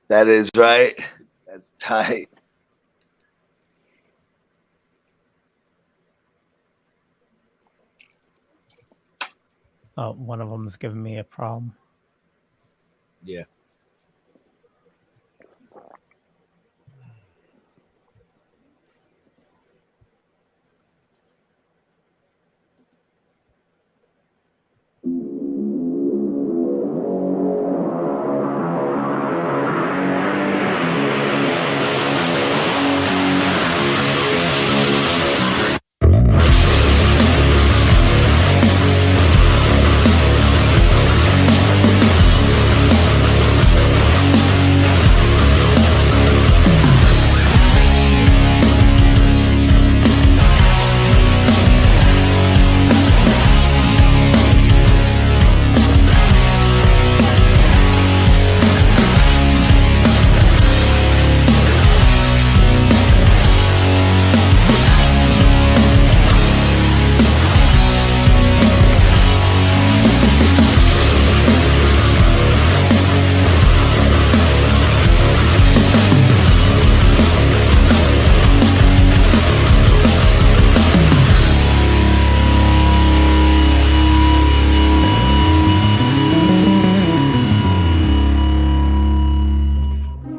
That is right. That's tight. Oh, one of them is giving me a problem. Yeah.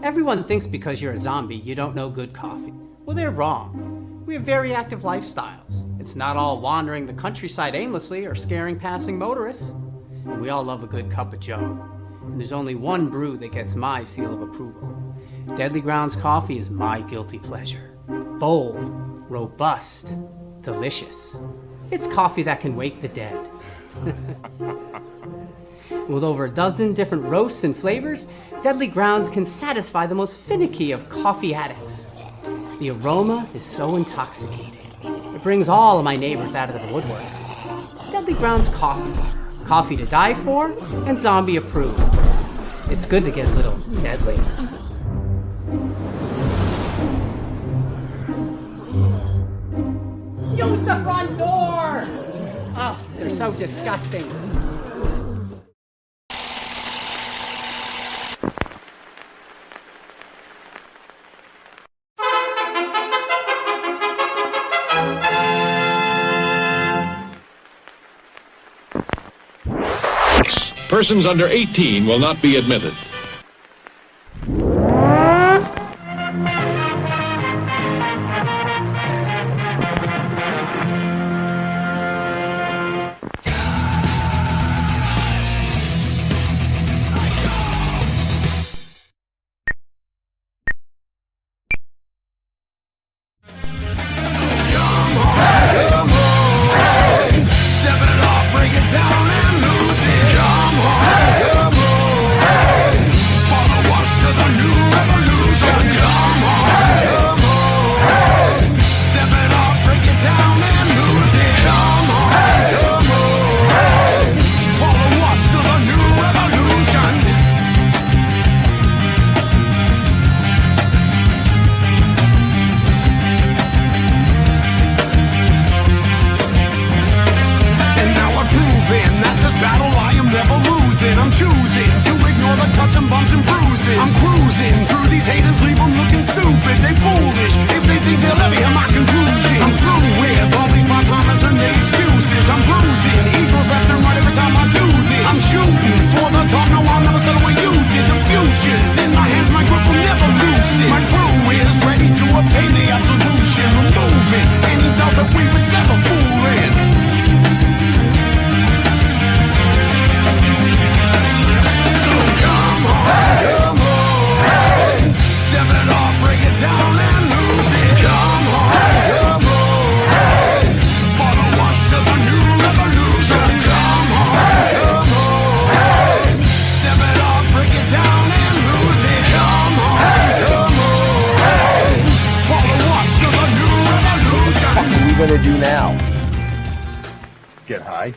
Everyone thinks because you're a zombie, you don't know good coffee. Well, they're wrong. We have very active lifestyles. It's not all wandering the countryside aimlessly or scaring passing motorists. And we all love a good cup of joe. And there's only one brew that gets my seal of approval. Deadly Grounds coffee is my guilty pleasure. Bold, robust, delicious. It's coffee that can wake the dead. With over a dozen different roasts and flavors, Deadly Grounds can satisfy the most finicky of coffee addicts. The aroma is so intoxicating. It brings all of my neighbors out of the woodwork. Deadly Grounds coffee. Coffee to die for and zombie approved. It's good to get a little deadly. Use the front door! Oh, they're so disgusting. Persons under 18 will not be admitted. Gonna do now? Get high?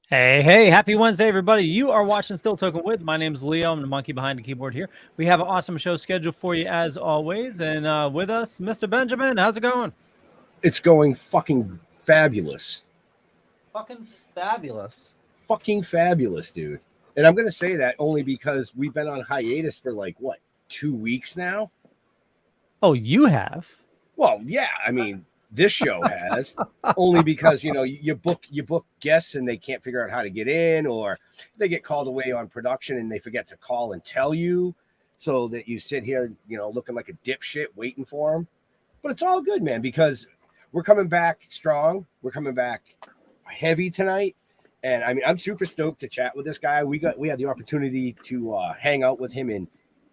Hey, happy Wednesday, everybody. You are watching Still Toking with. My name is Leo. I'm the monkey behind the keyboard here. We have an awesome show scheduled for you as always. And with us, Mr. Benjamin. How's it going? It's going fucking fabulous. Fucking fabulous. Fucking fabulous, dude. And I'm going to say that only because we've been on hiatus for like, what, 2 weeks now? Oh, you have? Well, yeah. I mean, this show has only because, you know, you book guests and they can't figure out how to get in, or they get called away on production and they forget to call and tell you, so that you sit here, you know, looking like a dipshit waiting for them. But it's all good, man, because we're coming back strong. We're coming back heavy tonight. And I mean, I'm super stoked to chat with this guy. We had the opportunity to hang out with him in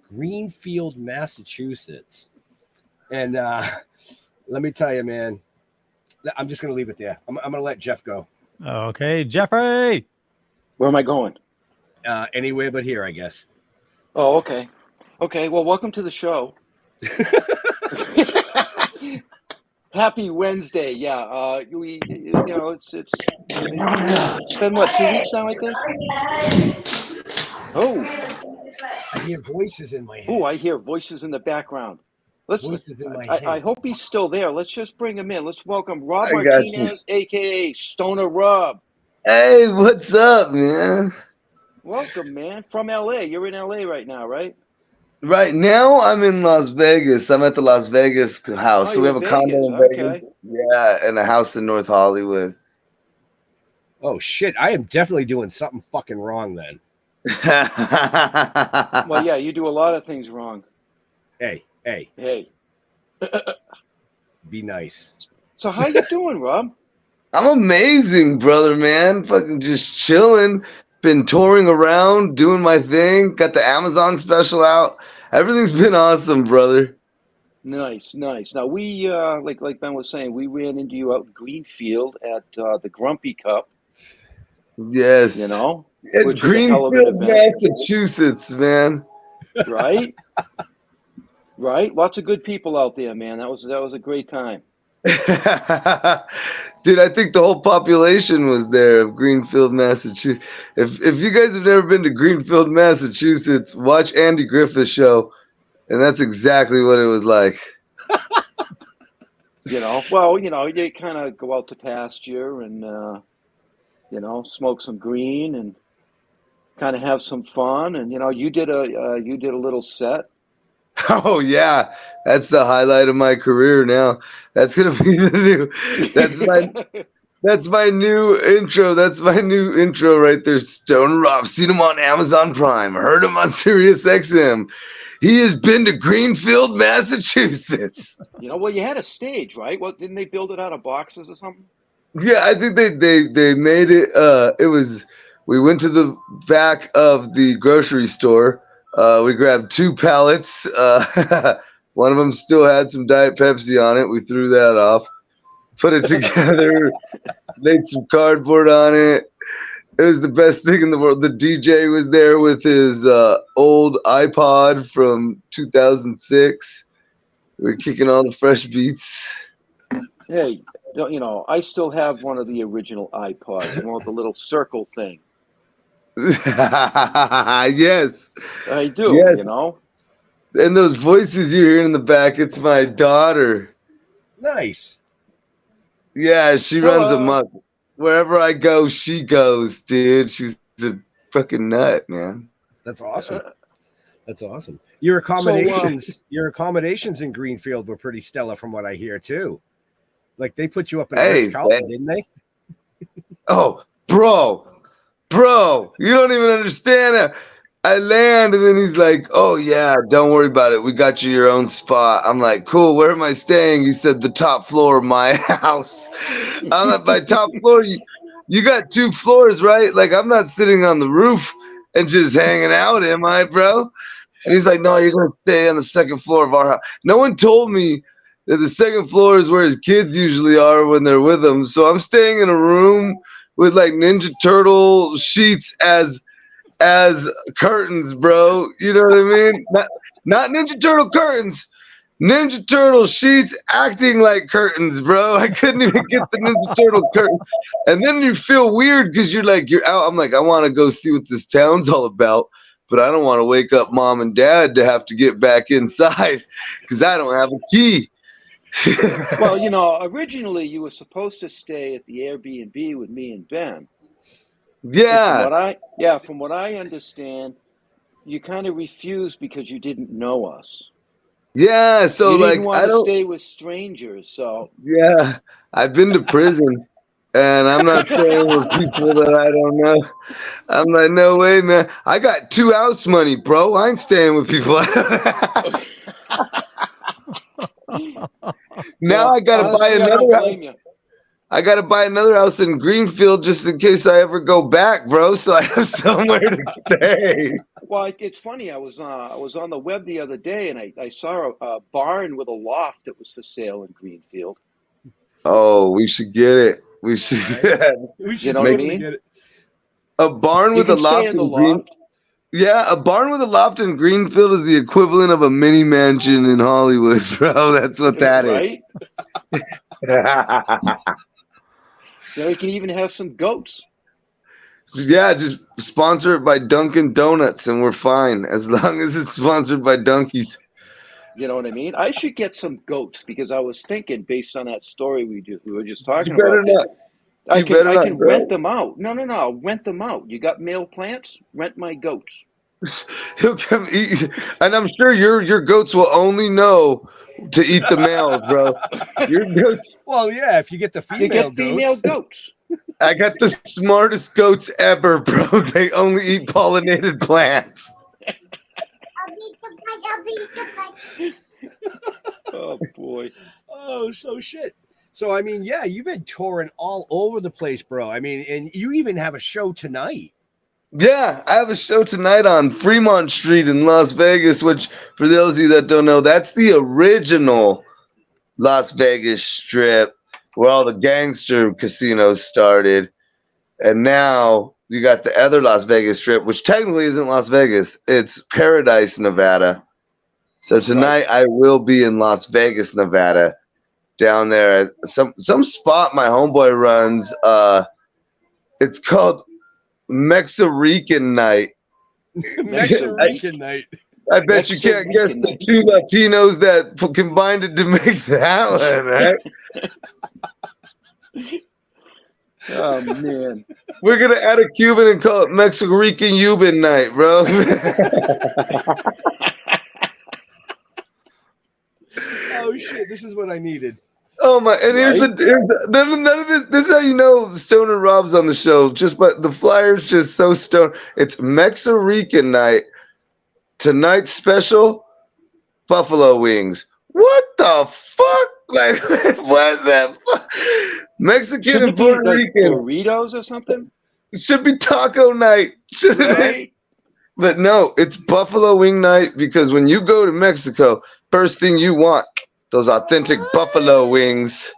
Greenfield, Massachusetts. And let me tell you, man, I'm just going to leave it there. I'm going to let Jeff go. Okay, Jeffrey. Where am I going? Anywhere but here, I guess. Oh, okay. Okay, well, welcome to the show. Happy Wednesday. Yeah, you know, it's been what, 2 weeks now, I think? Oh. I hear voices in my head. Oh, I hear voices in the background. I hope he's still there. Let's just bring him in. Let's welcome Rob Martinez, a.k.a. Stoner Rob. Hey, what's up, man? Welcome, man. From L.A. You're in L.A. right now, right? Right now, I'm in Las Vegas. I'm at the Las Vegas house. Oh, So we have a condo in Vegas. Yeah, and a house in North Hollywood. Oh, shit. I am definitely doing something fucking wrong then. Well, yeah, you do a lot of things wrong. Hey. Be nice. So how you doing, Rob? I'm amazing, brother, man. Fucking just chilling. Been touring around, doing my thing. Got the Amazon special out. Everything's been awesome, brother. Nice. Now we, like Ben was saying, we ran into you out in Greenfield at the Grumpy Cup. Yes. You know, At which was a hell of an Greenfield, event. Massachusetts, man. Right. Lots of good people out there, man. That was a great time. Dude, I think the whole population was there of Greenfield, Massachusetts. If you guys have never been to Greenfield, Massachusetts, watch Andy Griffith's show, and that's exactly what it was like. You know, well, you know, you kind of go out to pasture and you know, smoke some green and kind of have some fun. And you know, you did a little set. Oh yeah, that's the highlight of my career now. That's gonna be the new. That's my new intro. That's my new intro right there. Stoner Rob. Seen him on Amazon Prime. Heard him on Sirius XM. He has been to Greenfield, Massachusetts. You know, well, you had a stage, right? What, didn't they build it out of boxes or something? Yeah, I think they made it. It was. We went to the back of the grocery store. We grabbed 2 pallets. One of them still had some Diet Pepsi on it. We threw that off, put it together, laid some cardboard on it. It was the best thing in the world. The DJ was there with his old iPod from 2006. We were kicking all the fresh beats. Hey, you know, I still have one of the original iPods, the one with the little circle thing. Yes. I do, yes. You know. And those voices you hear in the back, it's my daughter. Nice. Yeah, she runs amok. Wherever I go, she goes, dude. She's a fucking nut, man. That's awesome. That's awesome. Your accommodations in Greenfield were pretty stellar from what I hear too. Like they put you up in Ritz-Carlton, didn't they? Oh, bro, you don't even understand it. I land and then he's like, oh yeah, don't worry about it. We got you your own spot. I'm like, cool, where am I staying? He said the top floor of my house. I'm like, by top floor, you got 2 floors, right? Like I'm not sitting on the roof and just hanging out, am I, bro? And he's like, no, you're going to stay on the 2nd floor of our house. No one told me that the 2nd floor is where his kids usually are when they're with him. So I'm staying in a room with like Ninja Turtle sheets as curtains, bro. You know what I mean? Not Ninja Turtle curtains. Ninja Turtle sheets acting like curtains, bro. I couldn't even get the Ninja Turtle curtain. And then you feel weird because you're out. I'm like, I want to go see what this town's all about, but I don't want to wake up mom and dad to have to get back inside because I don't have a key. Well, originally you were supposed to stay at the Airbnb with me and Ben. And Yeah, from what I understand, you kind of refused because you didn't know us. yeah. So You didn't like, want I to don't. stay with strangers, so Yeah, I've been to prison, and I'm not staying with people that I don't know. I'm like, no way, man. I got 2 house money, bro. I ain't staying with people. Now well, I gotta buy honestly, I don't another house. blame you. I gotta buy another house in Greenfield just in case I ever go back, bro. So I have somewhere to stay. Well, it's funny. I was on the web the other day, and I saw a barn with a loft that was for sale in Greenfield. Oh, we should get it. We should get We You should know what I totally mean? get it. a barn You with a can stay loft in the in Green. loft. Yeah, a barn with a loft in Greenfield is the equivalent of a mini mansion in Hollywood, bro. That's what that is. Right? You can even have some goats. Yeah, just sponsor it by Dunkin' Donuts and we're fine as long as it's sponsored by Donkeys. You know what I mean? I should get some goats because I was thinking, based on that story we were just You talking better about, that not. I You can better I not, can bro. rent them out. No, I'll rent them out. You got male plants? Rent my goats. He'll come eat, and I'm sure your goats will only know to eat the males, bro. Your goats. Well, yeah, if you get the You female get female goats. goats. I got the smartest goats ever, bro. They only eat pollinated plants. Oh boy. Oh, so shit. So I mean, yeah, you've been touring all over the place, bro. I mean, and you even have a show tonight. Yeah, I have a show tonight on Fremont Street in Las Vegas, which, for those of you that don't know, that's the original Las Vegas Strip where all the gangster casinos started. And now you got the other Las Vegas Strip, which technically isn't Las Vegas, it's Paradise, Nevada. So tonight I will be in Las Vegas, Nevada, down there at some spot my homeboy runs. It's called Mexican Night. Mexican night. I bet you can't guess the two Latinos that combined it to make that one, right? Oh man. We're gonna add a Cuban and call it Mexican Cuban night, bro. Oh shit! This is what I needed. Oh my! And here's none of this. This is how you know Stoner Rob's on the show. Just but the flyer's just so stoned. It's Mexican night. Tonight's special, buffalo wings. What the fuck? Like what the fuck? Mexican and Puerto Rican burritos or something. It should be taco night. Right? But no, it's buffalo wing night because when you go to Mexico, first thing you want those authentic buffalo wings.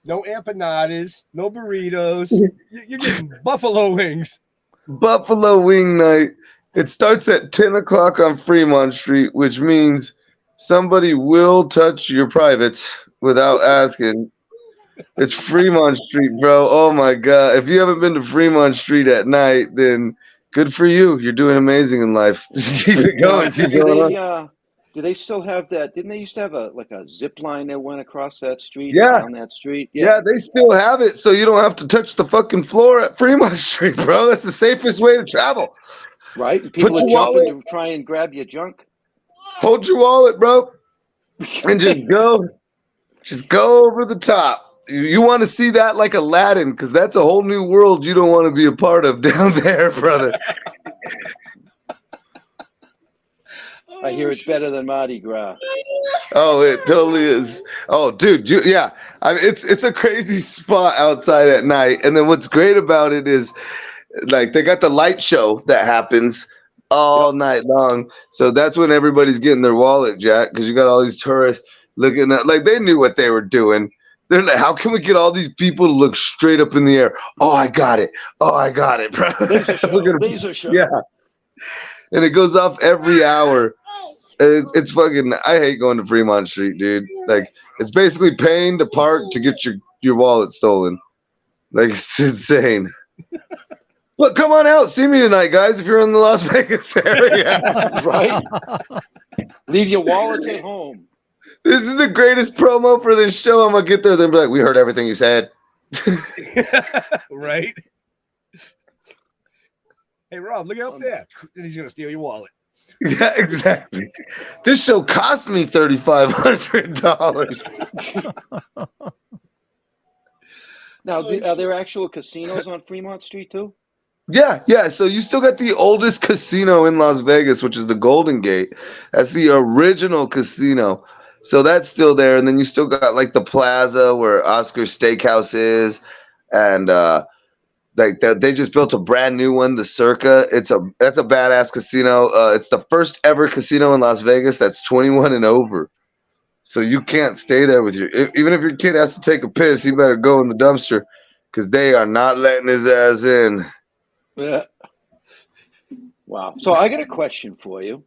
No empanadas, no burritos. You're getting buffalo wings. Buffalo wing night. It starts at 10 o'clock on Fremont Street, which means somebody will touch your privates without asking. It's Fremont Street, bro. Oh my God. If you haven't been to Fremont Street at night, then good for you. You're doing amazing in life. Keep it going. Keep going on. Do they still have that? Didn't they used to have a zip line that went across that street? Yeah. Down that street? Yeah, they still have it, so you don't have to touch the fucking floor at Fremont Street, bro. That's the safest way to travel. Right? And people are jumping to try and grab your junk. Hold your wallet, bro. And just go. Just go over the top. You want to see that like Aladdin, because that's a whole new world you don't want to be a part of down there, brother. I hear it's better than Mardi Gras. Oh, it totally is. Oh, dude, yeah. I mean, it's a crazy spot outside at night. And then what's great about it is, like, they got the light show that happens all night long. So that's when everybody's getting their wallet jacked, because you got all these tourists looking at, like, they knew what they were doing. They're like, how can we get all these people to look straight up in the air? Oh, I got it. Oh, I got it, bro. Laser show. Yeah. And it goes off every hour. It's fucking. I hate going to Fremont Street, dude. Like, it's basically paying to park to get your wallet stolen. Like, it's insane. But come on out, see me tonight, guys, if you're in the Las Vegas area. Right? Leave your wallets at home. This is the greatest promo for this show. I'm gonna get there, then be like, we heard everything you said. Right? Hey, Rob, look out there. And he's going to steal your wallet. Yeah, exactly. This show cost me $3,500. Now, are there actual casinos on Fremont Street too? Yeah. So you still got the oldest casino in Las Vegas, which is the Golden Gate. That's the original casino. So that's still there. And then you still got like the plaza where Oscar's Steakhouse is. And like they just built a brand new one, the Circa. That's a badass casino. It's the first ever casino in Las Vegas that's 21 and over. So you can't stay there with even if your kid has to take a piss, you better go in the dumpster because they are not letting his ass in. Yeah. Wow. So I got a question for you.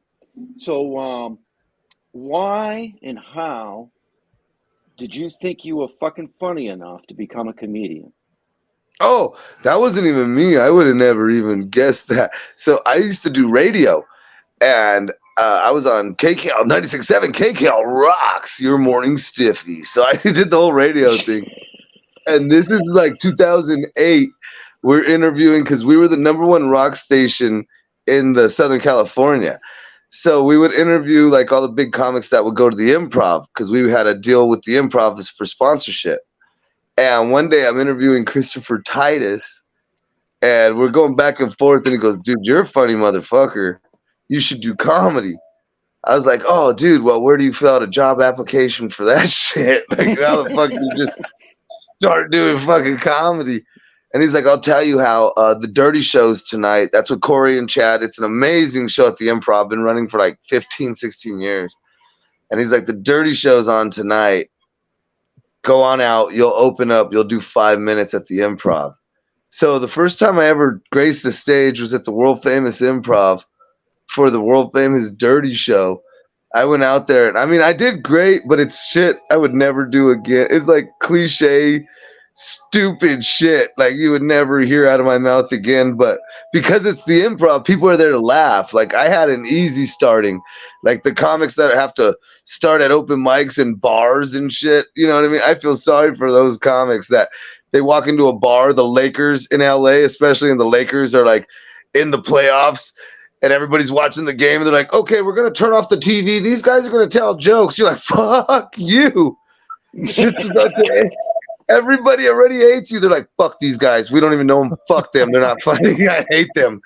So why and how did you think you were fucking funny enough to become a comedian? Oh, that wasn't even me. I would have never even guessed that. So I used to do radio, and I was on KKL 96.7. KKL rocks your morning stiffy. So I did the whole radio thing. And this is like 2008. We're interviewing because we were the #1 rock station in the Southern California. So we would interview like all the big comics that would go to the Improv because we had a deal with the Improv for sponsorship. And one day I'm interviewing Christopher Titus, and we're going back and forth, and he goes, dude, you're a funny motherfucker. You should do comedy. I was like, oh, dude, well, where do you fill out a job application for that shit? Like, how the fuck do you just start doing fucking comedy? And he's like, I'll tell you how the Dirty Show's tonight. That's with Corey and Chad. It's an amazing show at the Improv. Been running for like 15, 16 years. And he's like, the Dirty Show's on tonight. Go on out. You'll open up. You'll do 5 minutes at the Improv. So the first time I ever graced the stage was at the world famous Improv for the world famous Dirty Show. I went out there, and I mean, I did great, but it's shit I would never do again. It's like cliche, stupid shit like you would never hear out of my mouth again. But because it's the Improv, people are there to laugh. Like I had an easy starting. Like the comics that have to start at open mics and bars and shit. You know what I mean? I feel sorry for those comics that they walk into a bar, the Lakers in LA, especially, and the Lakers are like in the playoffs and everybody's watching the game and they're like, okay, we're going to turn off the TV. These guys are going to tell jokes. You're like, fuck you. Shit's about to end. Everybody already hates you. They're like, fuck these guys. We don't even know them. Fuck them. They're not funny. I hate them.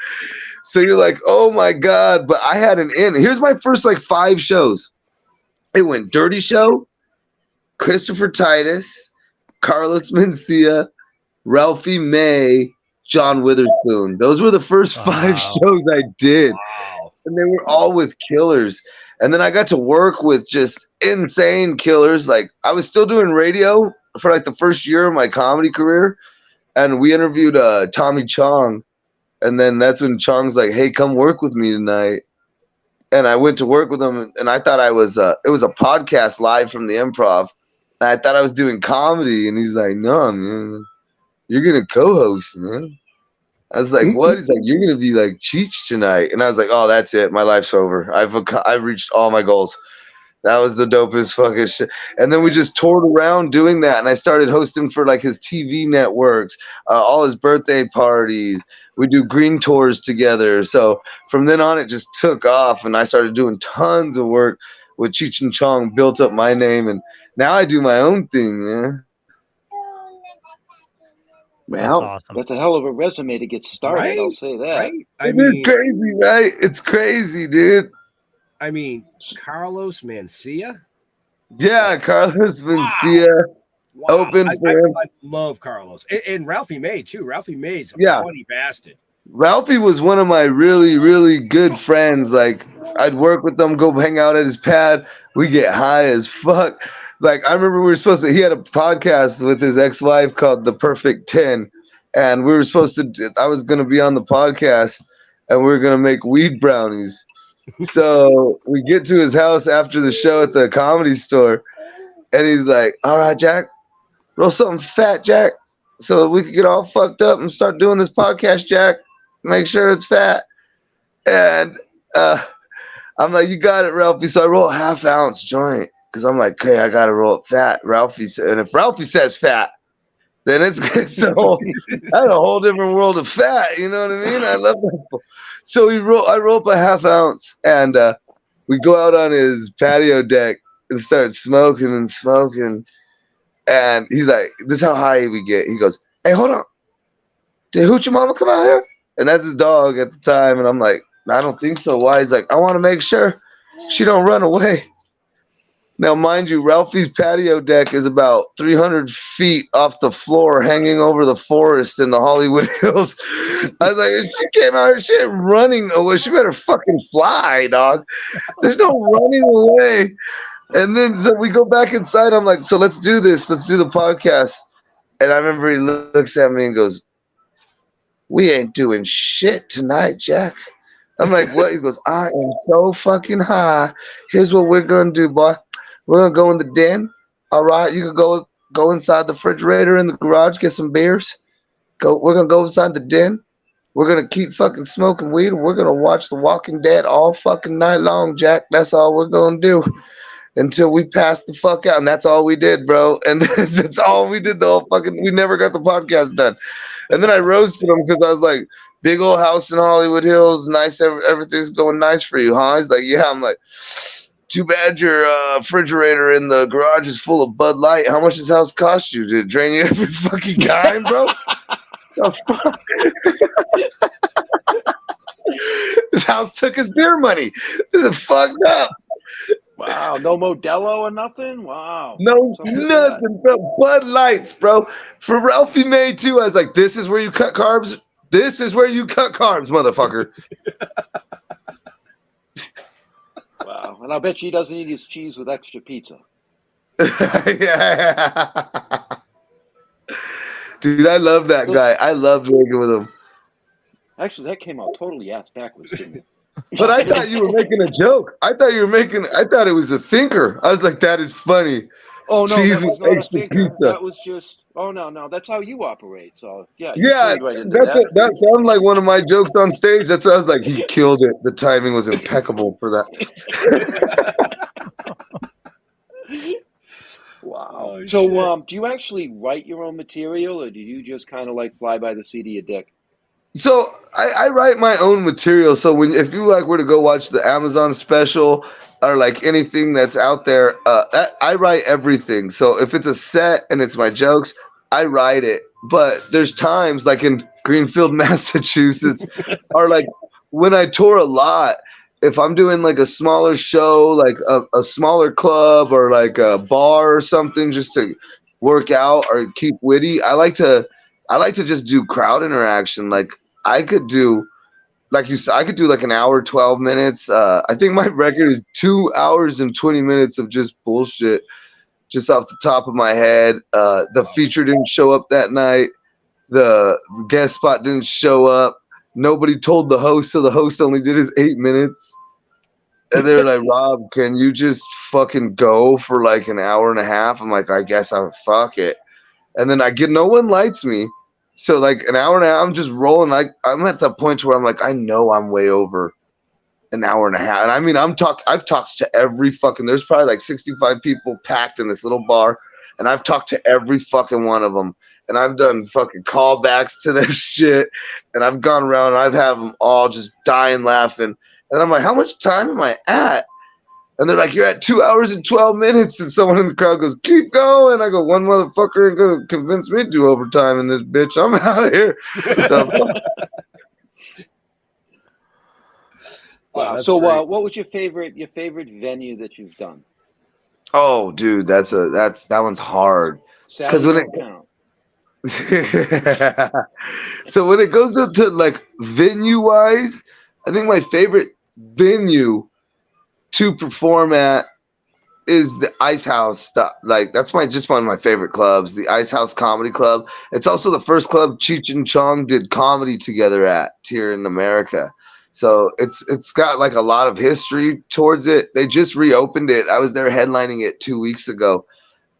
So you're like, oh my God. But I had an in. Here's my first like 5 shows. It went Dirty Show, Christopher Titus, Carlos Mencia, Ralphie May, John Witherspoon. Those were the first 5 shows I did. Wow. And they were all with killers. And then I got to work with just insane killers. Like I was still doing radio for like the first year of my comedy career. And we interviewed Tommy Chong. And then that's when Chong's like, hey, come work with me tonight. And I went to work with him. And I thought it was a podcast live from the Improv. And I thought I was doing comedy. And he's like, no, man, you're going to co-host, man. I was like, what? He's like, you're going to be like Cheech tonight. And I was like, oh, that's it. My life's over. I've reached all my goals. That was the dopest fucking shit. And then we just toured around doing that. And I started hosting for like his TV networks, all his birthday parties. We do green tours together. So from then on, it just took off. And I started doing tons of work with Cheech and Chong, built up my name. And now I do my own thing, man. Well, That's awesome. That's a hell of a resume to get started. Right? I'll say that. Right? It's crazy, right? It's crazy, dude. I mean, Carlos Mencia. Yeah, Carlos Mencia. Wow. Open for him. I love Carlos. And Ralphie May, too. Ralphie May's a funny bastard. Ralphie was one of my really, really good friends. Like, I'd work with them, go hang out at his pad. We get high as fuck. Like, I remember he had a podcast with his ex-wife called The Perfect 10. And we were I was going to be on the podcast, and we were going to make weed brownies. So we get to his house after the show at the Comedy Store, and he's like, all right, Jack, roll something fat, Jack, so we could get all fucked up and start doing this podcast, Jack. make sure it's fat. And I'm like, you got it, Ralphie. So I roll a half-ounce joint because I'm like, okay, I got to roll it fat. And if Ralphie says fat, then it's that's a whole different world of fat. You know what I mean? I love that. So I roll up a half-ounce, and we go out on his patio deck and start smoking and smoking. And he's like, this is how high we get. He goes, hey, hold on. Did Hoochie Mama come out here? And that's his dog at the time. And I'm like, I don't think so. Why? He's like, I want to make sure she don't run away. Now, mind you, Ralphie's patio deck is about 300 feet off the floor, hanging over the forest in the Hollywood Hills. I was like, if she came out here, she ain't running away. She better fucking fly, dog. There's no running away. And then so we go back inside. I'm like, so let's do this. Let's do the podcast. And I remember he looks at me and goes, we ain't doing shit tonight, Jack. I'm like, what? He goes, I am so fucking high. Here's what we're going to do, boy. We're going to go in the den. All right. You can go inside the refrigerator in the garage, get some beers. We're going to go inside the den. We're going to keep fucking smoking weed. And we're going to watch The Walking Dead all fucking night long, Jack. That's all we're going to do until we pass the fuck out. And that's all we did, bro. And that's all we did we never got the podcast done. And then I roasted him because I was like, big old house in Hollywood Hills, nice, everything's going nice for you, huh? He's like, yeah. I'm like, too bad your refrigerator in the garage is full of Bud Light. How much does this house cost you? Did it drain you every fucking time, bro? The fuck? This house took his beer money. This is fucked up. Wow, no Modelo or nothing? Wow. No, nothing, bro. Bud Lights, bro. For Ralphie May, too, I was like, this is where you cut carbs? This is where you cut carbs, motherfucker. Wow. And I bet he doesn't eat his cheese with extra pizza. Yeah. Dude, I love that guy. I love working with him. Actually, that came out totally ass backwards, didn't it? But I thought you were making a joke. I thought it was a thinker. I was like, that is funny. Oh, no, cheese that was with not a extra thinker. pizza. That was just, no, that's how you operate. So, yeah. Yeah, that sounded like one of my jokes on stage. That's I was like, he killed it. The timing was impeccable for that. Wow. Oh, So, do you actually write your own material, or do you just kind of like fly by the seat of your dick? So I write my own material. So if you were to go watch the Amazon special or like anything that's out there, I write everything. So if it's a set and it's my jokes, I write it. But there's times like in Greenfield, Massachusetts, or like when I tour a lot, if I'm doing like a smaller show, like a smaller club or like a bar or something, just to work out or keep witty, I like to just do crowd interaction. Like I could do, like you said, I could do like an hour, 12 minutes. I think my record is 2 hours and 20 minutes of just bullshit, just off the top of my head. The feature didn't show up that night. The guest spot didn't show up. Nobody told the host, so the host only did his 8 minutes. And they're like, Rob, can you just fucking go for like an hour and a half? I'm like, I guess I'll fuck it. And then no one lights me. So like an hour and a half, I'm just rolling. I'm at the point where I'm like, I know I'm way over an hour and a half. And I mean, I've talked to every fucking, there's probably like 65 people packed in this little bar. And I've talked to every fucking one of them. And I've done fucking callbacks to their shit. And I've gone around and I've had them all just dying laughing. And I'm like, how much time am I at? And they're like, you're at 2 hours and 12 minutes. And someone in the crowd goes, keep going. I go, one motherfucker ain't going to convince me to do overtime in this bitch. I'm out of here. Wow. So what was your favorite venue that you've done? Oh, dude, that one's hard. Because when it count. So when it goes to like venue wise, I think my favorite venue to perform at is the Ice House stuff. Like that's just one of my favorite clubs, the Ice House Comedy Club. It's also the first club Cheech and Chong did comedy together at here in America. So it's got like a lot of history towards it. They just reopened it. I was there headlining it 2 weeks ago.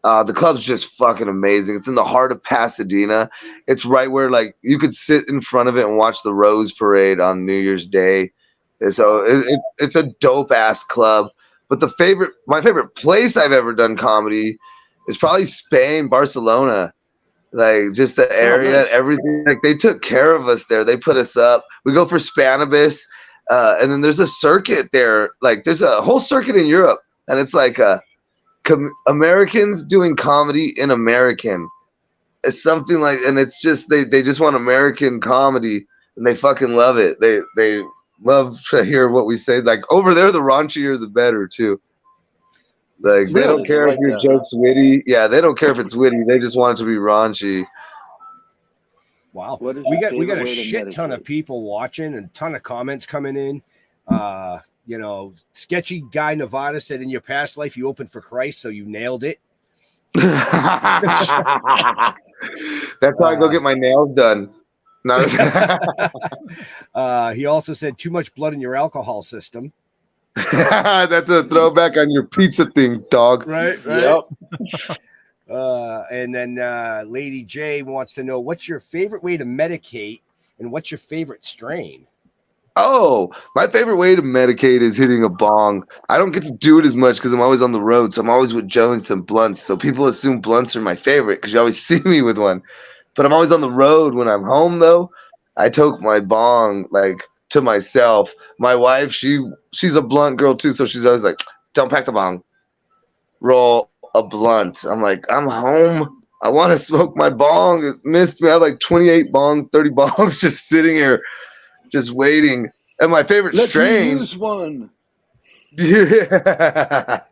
The club's just fucking amazing. It's in the heart of Pasadena. It's right where like you could sit in front of it and watch the Rose Parade on New Year's Day. And so it's a dope ass club. But my favorite place I've ever done comedy is probably Spain, Barcelona. Like just the area, everything. Like they took care of us there. They put us up. We go for Spanibus, and then there's a circuit there. Like there's a whole circuit in Europe, and it's like Americans doing comedy in American. It's something like, and it's just they just want American comedy, and they fucking love it. They love to hear what we say. Like over there, the raunchier the better too. Like they don't care if your joke's witty. Yeah, they don't care if it's witty. They just want it to be raunchy. Wow, we got a shit ton of people watching and ton of comments coming in. You know, Sketchy Guy Nevada said in your past life you opened for Christ, so you nailed it. That's how I go get my nails done. He also said too much blood in your alcohol system. That's a throwback on your pizza thing, dog. Right. Yep. And then Lady J wants to know what's your favorite way to medicate and what's your favorite strain? Oh, my favorite way to medicate is hitting a bong. I don't get to do it as much because I'm always on the road, so I'm always with joints and blunts. So people assume blunts are my favorite because you always see me with one. But I'm always on the road. When I'm home, though, I toke my bong like to myself. My wife, she's a blunt girl too, so she's always like, "Don't pack the bong, roll a blunt." I'm like, I'm home. I want to smoke my bong. It's missed me. I have like 28 bongs, 30 bongs just sitting here, just waiting. And my favorite strain. Use one. Yeah.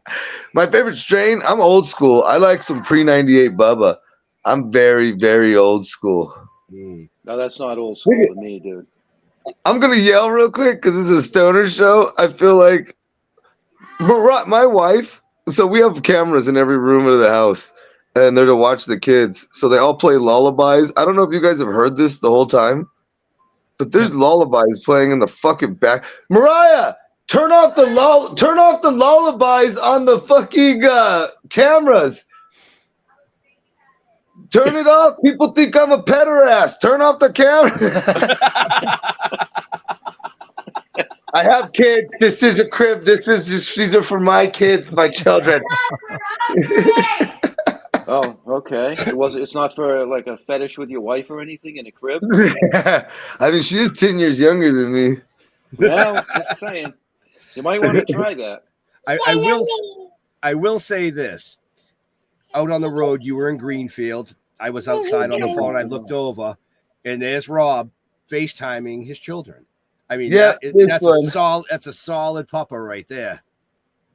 My favorite strain, I'm old school. I like some pre-98 Bubba. I'm very, very old school. No, that's not old school to me, dude. I'm going to yell real quick because this is a stoner show. I feel like my wife, so we have cameras in every room of the house, and they're to watch the kids. So they all play lullabies. I don't know if you guys have heard this the whole time, but there's lullabies playing in the fucking back. Mariah, turn off the lullabies on the fucking cameras. Turn it off. People think I'm a pederast. Turn off the camera. I have kids. This is a crib. These are for my kids, my children. Oh, okay. It's not for like a fetish with your wife or anything in a crib? I mean, she is 10 years younger than me. Well, just saying. You might want to try that. I will say this. Out on the road, you were in Greenfield. I was outside on the phone. I looked over, and there's Rob FaceTiming his children. I mean, yeah, that's a solid pupper right there.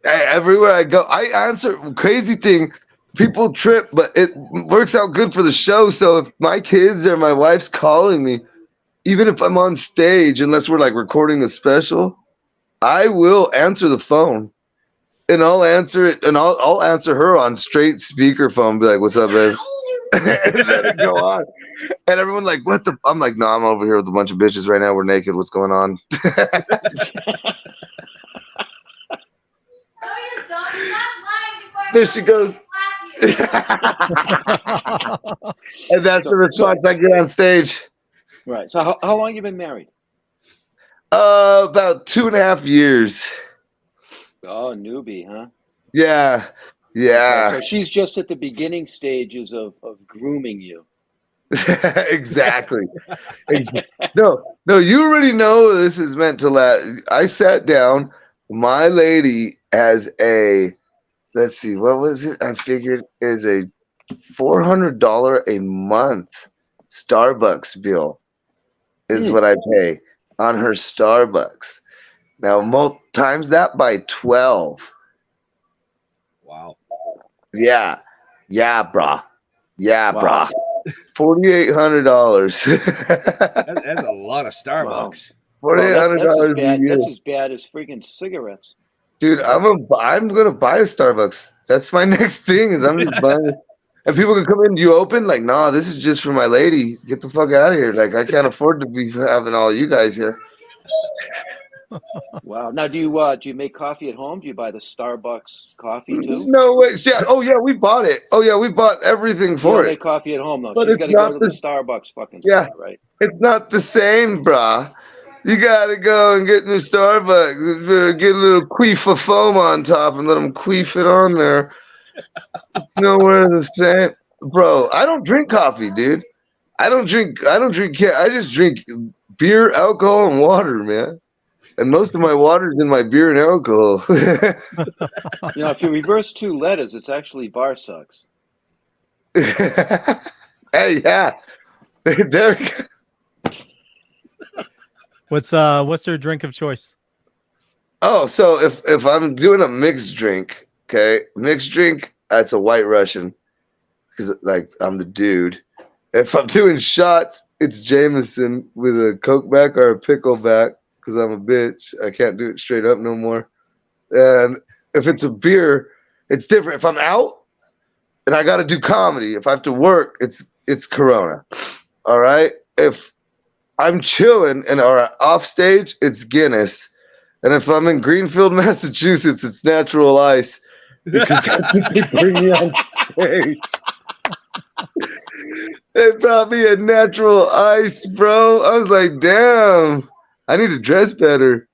Everywhere I go, I answer. Crazy thing, people trip, but it works out good for the show. So if my kids or my wife's calling me, even if I'm on stage, unless we're like recording a special, I will answer the phone. And I'll answer it, and I'll answer her on straight speakerphone. Be like, "What's up, babe?" And let it go on. And everyone like, "What the?" I'm like, "No, I'm over here with a bunch of bitches right now. We're naked. What's going on?" There she goes. And that's the response I get on stage. Right. So how long you been married? About 2.5 years. Oh, newbie, huh? Yeah. Okay, so she's just at the beginning stages of grooming you. Exactly. No, you already know this is meant to last. I sat down. My lady has let's see, what was it? I figured is a $400 a month Starbucks bill is what I pay on her Starbucks. Now, times that by 12. Wow. Yeah, brah. Yeah, brah. $4,800. That's a lot of Starbucks. Wow. $4,800 a year. That's as bad as freaking cigarettes. Dude, I'm gonna buy a Starbucks. That's my next thing. Is I'm just buying it. And people can come in. Do you open? Like, nah, this is just for my lady. Get the fuck out of here. Like, I can't afford to be having all you guys here. Wow. Now, do you make coffee at home? Do you buy the Starbucks coffee too? No way. Yeah. Oh yeah, we bought it. Oh yeah, we bought everything You for don't it. make coffee at home though. But She's it's got to go not to the the Starbucks fucking yeah. spot, right? It's not the same, brah. You gotta go and get in the Starbucks, get a little queef of foam on top, and let them queef it on there. It's nowhere the same, bro. I don't drink coffee, dude. I don't drink. I just drink beer, alcohol, and water, man. And most of my water's in my beer and alcohol. You know, if you reverse two letters, it's actually bar sucks. Hey, yeah. There we go. What's their drink of choice? Oh, so if I'm doing a mixed drink, okay, that's a White Russian, because like I'm the dude. If I'm doing shots, it's Jameson with a Coke back or a pickle back, because I'm a bitch. I can't do it straight up no more. And if it's a beer, it's different. If I'm out and I got to do comedy, if I have to work, it's Corona. All right. If I'm chilling and or off stage, it's Guinness. And if I'm in Greenfield, Massachusetts, it's natural ice, because that's what they bring me on stage. They brought me a natural ice, bro. I was like, damn, I need to dress better.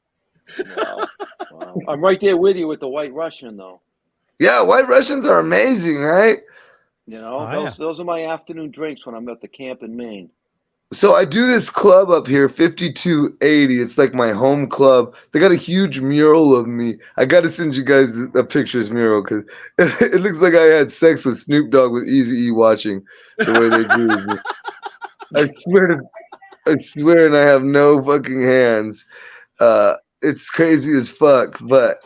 Wow. Wow. I'm right there with you with the White Russian, though. Yeah, White Russians are amazing, right? You know, Oh, those are my afternoon drinks when I'm at the camp in Maine. So I do this club up here, 5280. It's like my home club. They got a huge mural of me. I got to send you guys a picture's mural, because it looks like I had sex with Snoop Dogg with Eazy-E watching the way they do. I swear, and I have no fucking hands. It's crazy as fuck. But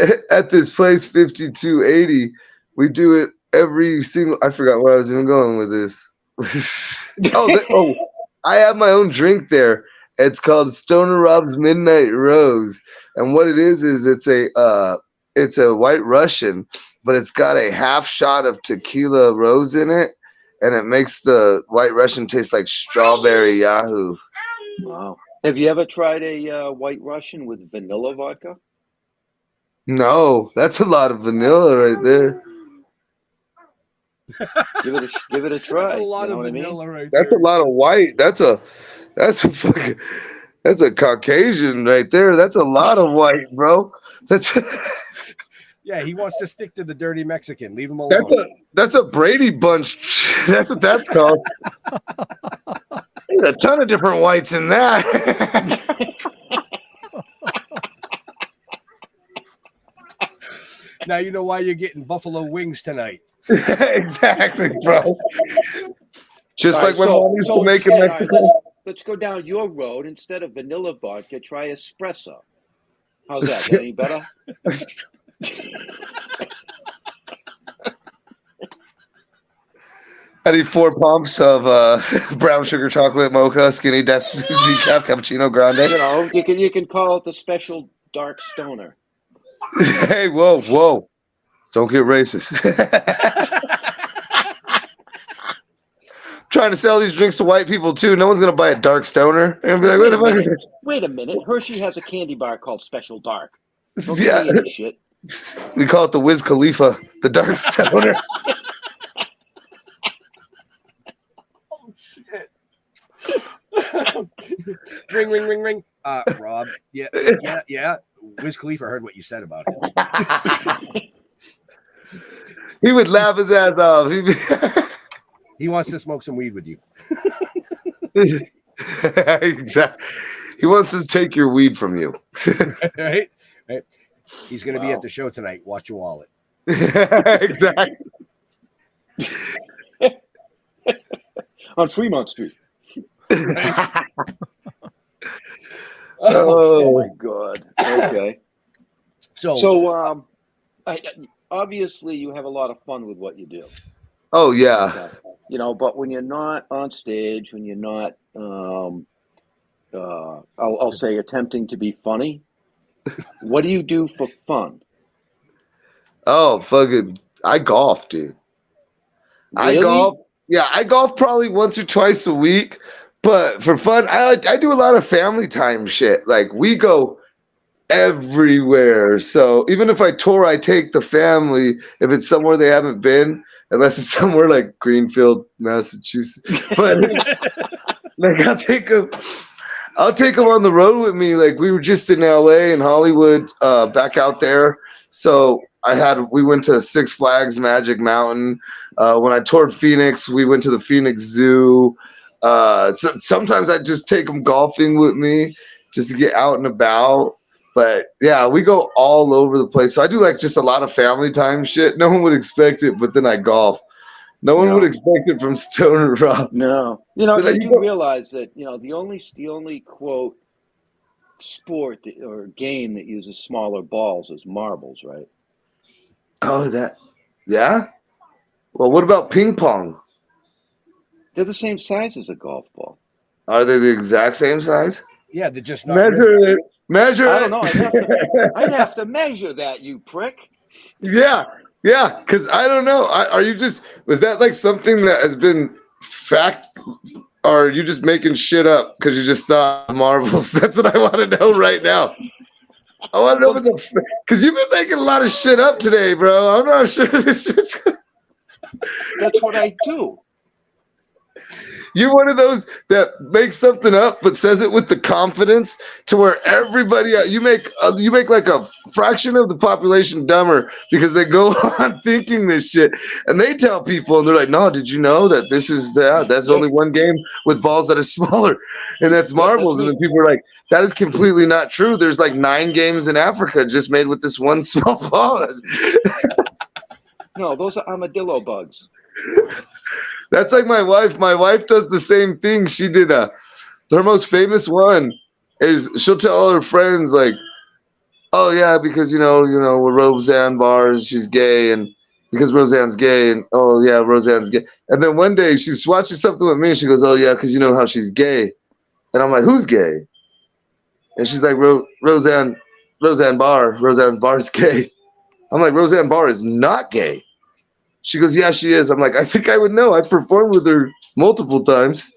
at this place, 5280, we do it every single. I forgot where I was even going with this. I have my own drink there. It's called Stoner Rob's Midnight Rose, and what it is it's a White Russian, but it's got a half shot of tequila rose in it, and it makes the White Russian taste like strawberry Yahoo. Wow. Have you ever tried a White Russian with vanilla vodka? No, that's a lot of vanilla right there. Give it a try. That's a lot you know of what I mean? vanilla right That's there. a lot of white. That's a Caucasian right there. That's a lot of white, bro. Yeah, he wants to stick to the dirty Mexican. Leave him alone. That's a Brady Bunch. That's what that's called. There's a ton of different whites in that. Now you know why you're getting buffalo wings tonight. Exactly, bro. Just All like right, when mom used to make in instead, all Mexico. right, let's go down your road. Instead of vanilla vodka, try espresso. How's that? Is that any better? I need 4 pumps of brown sugar chocolate mocha, skinny decaf cappuccino grande. You know, you can call it the special dark stoner. Hey, whoa. Don't get racist. Trying to sell these drinks to white people too. No one's gonna buy a dark stoner and be like, "What the fuck is this?" Wait a minute. Hershey has a candy bar called Special Dark. Don't Yeah. give me any shit. We call it the Wiz Khalifa, the dark stoner. Oh shit! Ring, ring, ring, ring. Rob. Yeah. Wiz Khalifa heard what you said about him. He would laugh his ass off. He wants to smoke some weed with you. Exactly. He wants to take your weed from you. Right? He's going to be at the show tonight. Watch your wallet. Exactly. On Fremont Street. Oh my God. Okay. So obviously you have a lot of fun with what you do. Oh yeah. You know, but when you're not on stage, when you're not, I'll say attempting to be funny, what do you do for fun? Oh, fucking, I golf, dude. Really? I golf. Yeah, I golf probably once or twice a week, But for fun, I do a lot of family time shit. Like we go everywhere. So even if I tour, I take the family if it's somewhere they haven't been, unless it's somewhere like Greenfield, Massachusetts. But like I'll take them on the road with me. Like we were just in LA and Hollywood, back out there. So we went to Six Flags Magic Mountain. When I toured Phoenix, we went to the Phoenix Zoo. So sometimes I just take them golfing with me just to get out and about. But yeah, we go all over the place. So I do like just a lot of family time shit. No one would expect it, but then I golf. No one would expect it from Stoner Rob. No, you do realize that the only quote sport or game that uses smaller balls is marbles, right? Oh, yeah. Well, what about ping pong? They're the same size as a golf ball. Are they the exact same size? Yeah, they're just not. Measure I it. don't know. I'd have to measure that, you prick. Yeah, because I don't know. Was that like something that has been fact, or are you just making shit up because you just thought marbles? That's what I want to know right now. I want to know if it's because you've been making a lot of shit up today, bro. I'm not sure this is. That's what I do. You're one of those that makes something up but says it with the confidence to where everybody you make like a fraction of the population dumber because they go on thinking this shit and they tell people and they're like, no, did you know that that's only one game with balls that are smaller and that's marbles? And then people are like, that is completely not true. There's like 9 games in Africa just made with this one small ball. No, those are armadillo bugs. That's like my wife. My wife does the same thing. She did her most famous one is she'll tell all her friends like, oh yeah, because we're Roseanne Barr, she's gay, and because Roseanne's gay, and oh yeah, Roseanne's gay. And then one day she's watching something with me and she goes, oh yeah, because you know how she's gay. And I'm like, who's gay? And she's like, Roseanne Barr. Roseanne Barr's gay. I'm like, Roseanne Barr is not gay. She goes, yeah, she is. I'm like, I think I would know. I've performed with her multiple times.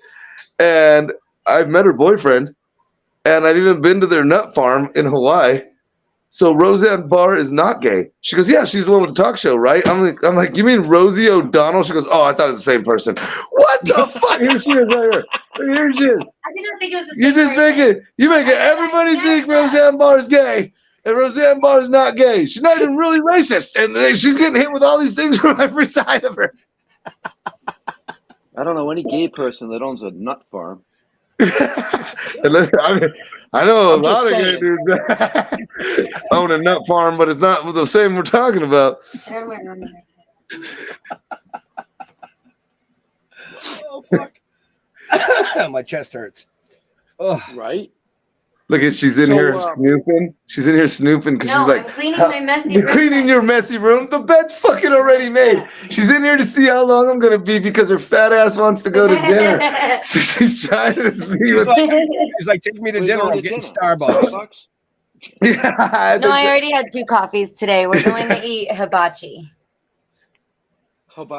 And I've met her boyfriend. And I've even been to their nut farm in Hawaii. So Roseanne Barr is not gay. She goes, yeah, she's the one with the talk show, right? I'm like, you mean Rosie O'Donnell? She goes, oh, I thought it was the same person. What the fuck? Here she is right here. Here she is. I didn't think it was the same person. You make everybody think Roseanne Barr is gay. And Roseanne Barr is not gay. She's not even really racist. And she's getting hit with all these things from every side of her. I don't know any gay person that owns a nut farm. I know a lot of gay dudes that own a nut farm, but it's not the same we're talking about. Oh, fuck. My chest hurts. Oh. Right? Look at she's in here snooping. She's in here snooping because she's like, I'm cleaning my messy room. Cleaning your messy room. The bed's fucking already made. She's in here to see how long I'm gonna be because her fat ass wants to go to dinner. So she's trying to see. She's like, take me to dinner. I'm getting Starbucks. Yeah. No, I already had 2 coffees today. We're going to eat hibachi.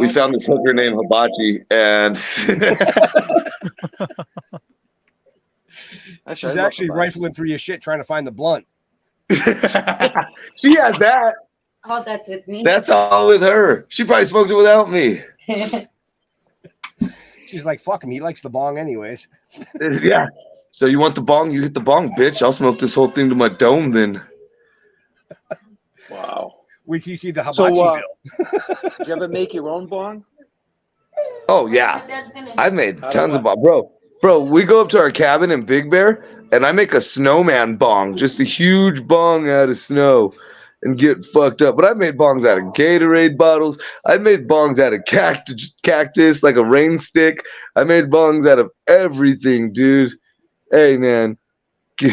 We found this hooker named Hibachi, and she's actually rifling through your shit trying to find the blunt. She has that. All that's with me. That's all with her. She probably smoked it without me. She's like, fuck him. He likes the bong anyways. Yeah. So you want the bong? You hit the bong, bitch. I'll smoke this whole thing to my dome then. Wow. Wait till you see the hibachi bill. Did you ever make your own bong? Oh, yeah. I've made tons of bong. Bro, we go up to our cabin in Big Bear, and I make a snowman bong, just a huge bong out of snow, and get fucked up. But I made bongs out of Gatorade bottles. I made bongs out of cactus, like a rain stick. I made bongs out of everything, dude. Hey, man,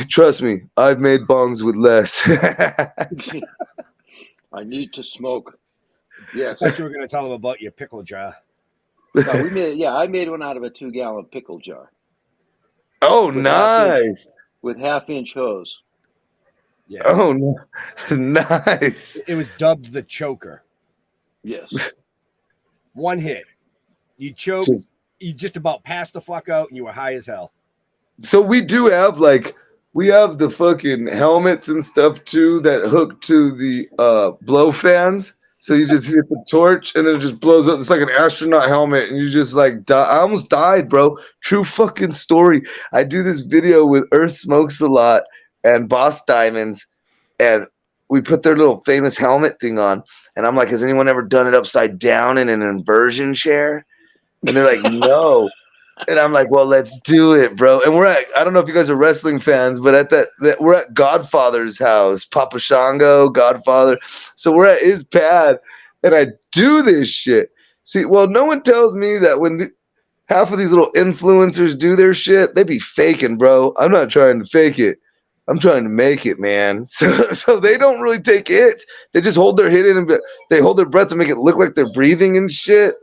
trust me, I've made bongs with less. I need to smoke. Yes. I thought you were going to tell them about your pickle jar. No, I made one out of a 2-gallon pickle jar. Oh, nice. With half-inch hose. Yeah. Oh, nice. It was dubbed the choker. Yes. One hit. You choke, you just about passed the fuck out and you were high as hell. So we do have we have the fucking helmets and stuff too that hook to the blow fans. So you just hit the torch and then it just blows up. It's like an astronaut helmet and you just like die. I almost died, bro. True fucking story. I do this video with Earth Smokes a Lot and Boss Diamonds, and we put their little famous helmet thing on. And I'm like, has anyone ever done it upside down in an inversion chair? And they're like, no. And I'm like, well, let's do it, bro. And I don't know if you guys are wrestling fans, but we're at Godfather's house, Papa Shango, Godfather. So we're at his pad, and I do this shit. See, well, no one tells me that when half of these little influencers do their shit, they be faking, bro. I'm not trying to fake it. I'm trying to make it, man. So they don't really take hits. They just hold their hit in and they hold their breath to make it look like they're breathing and shit.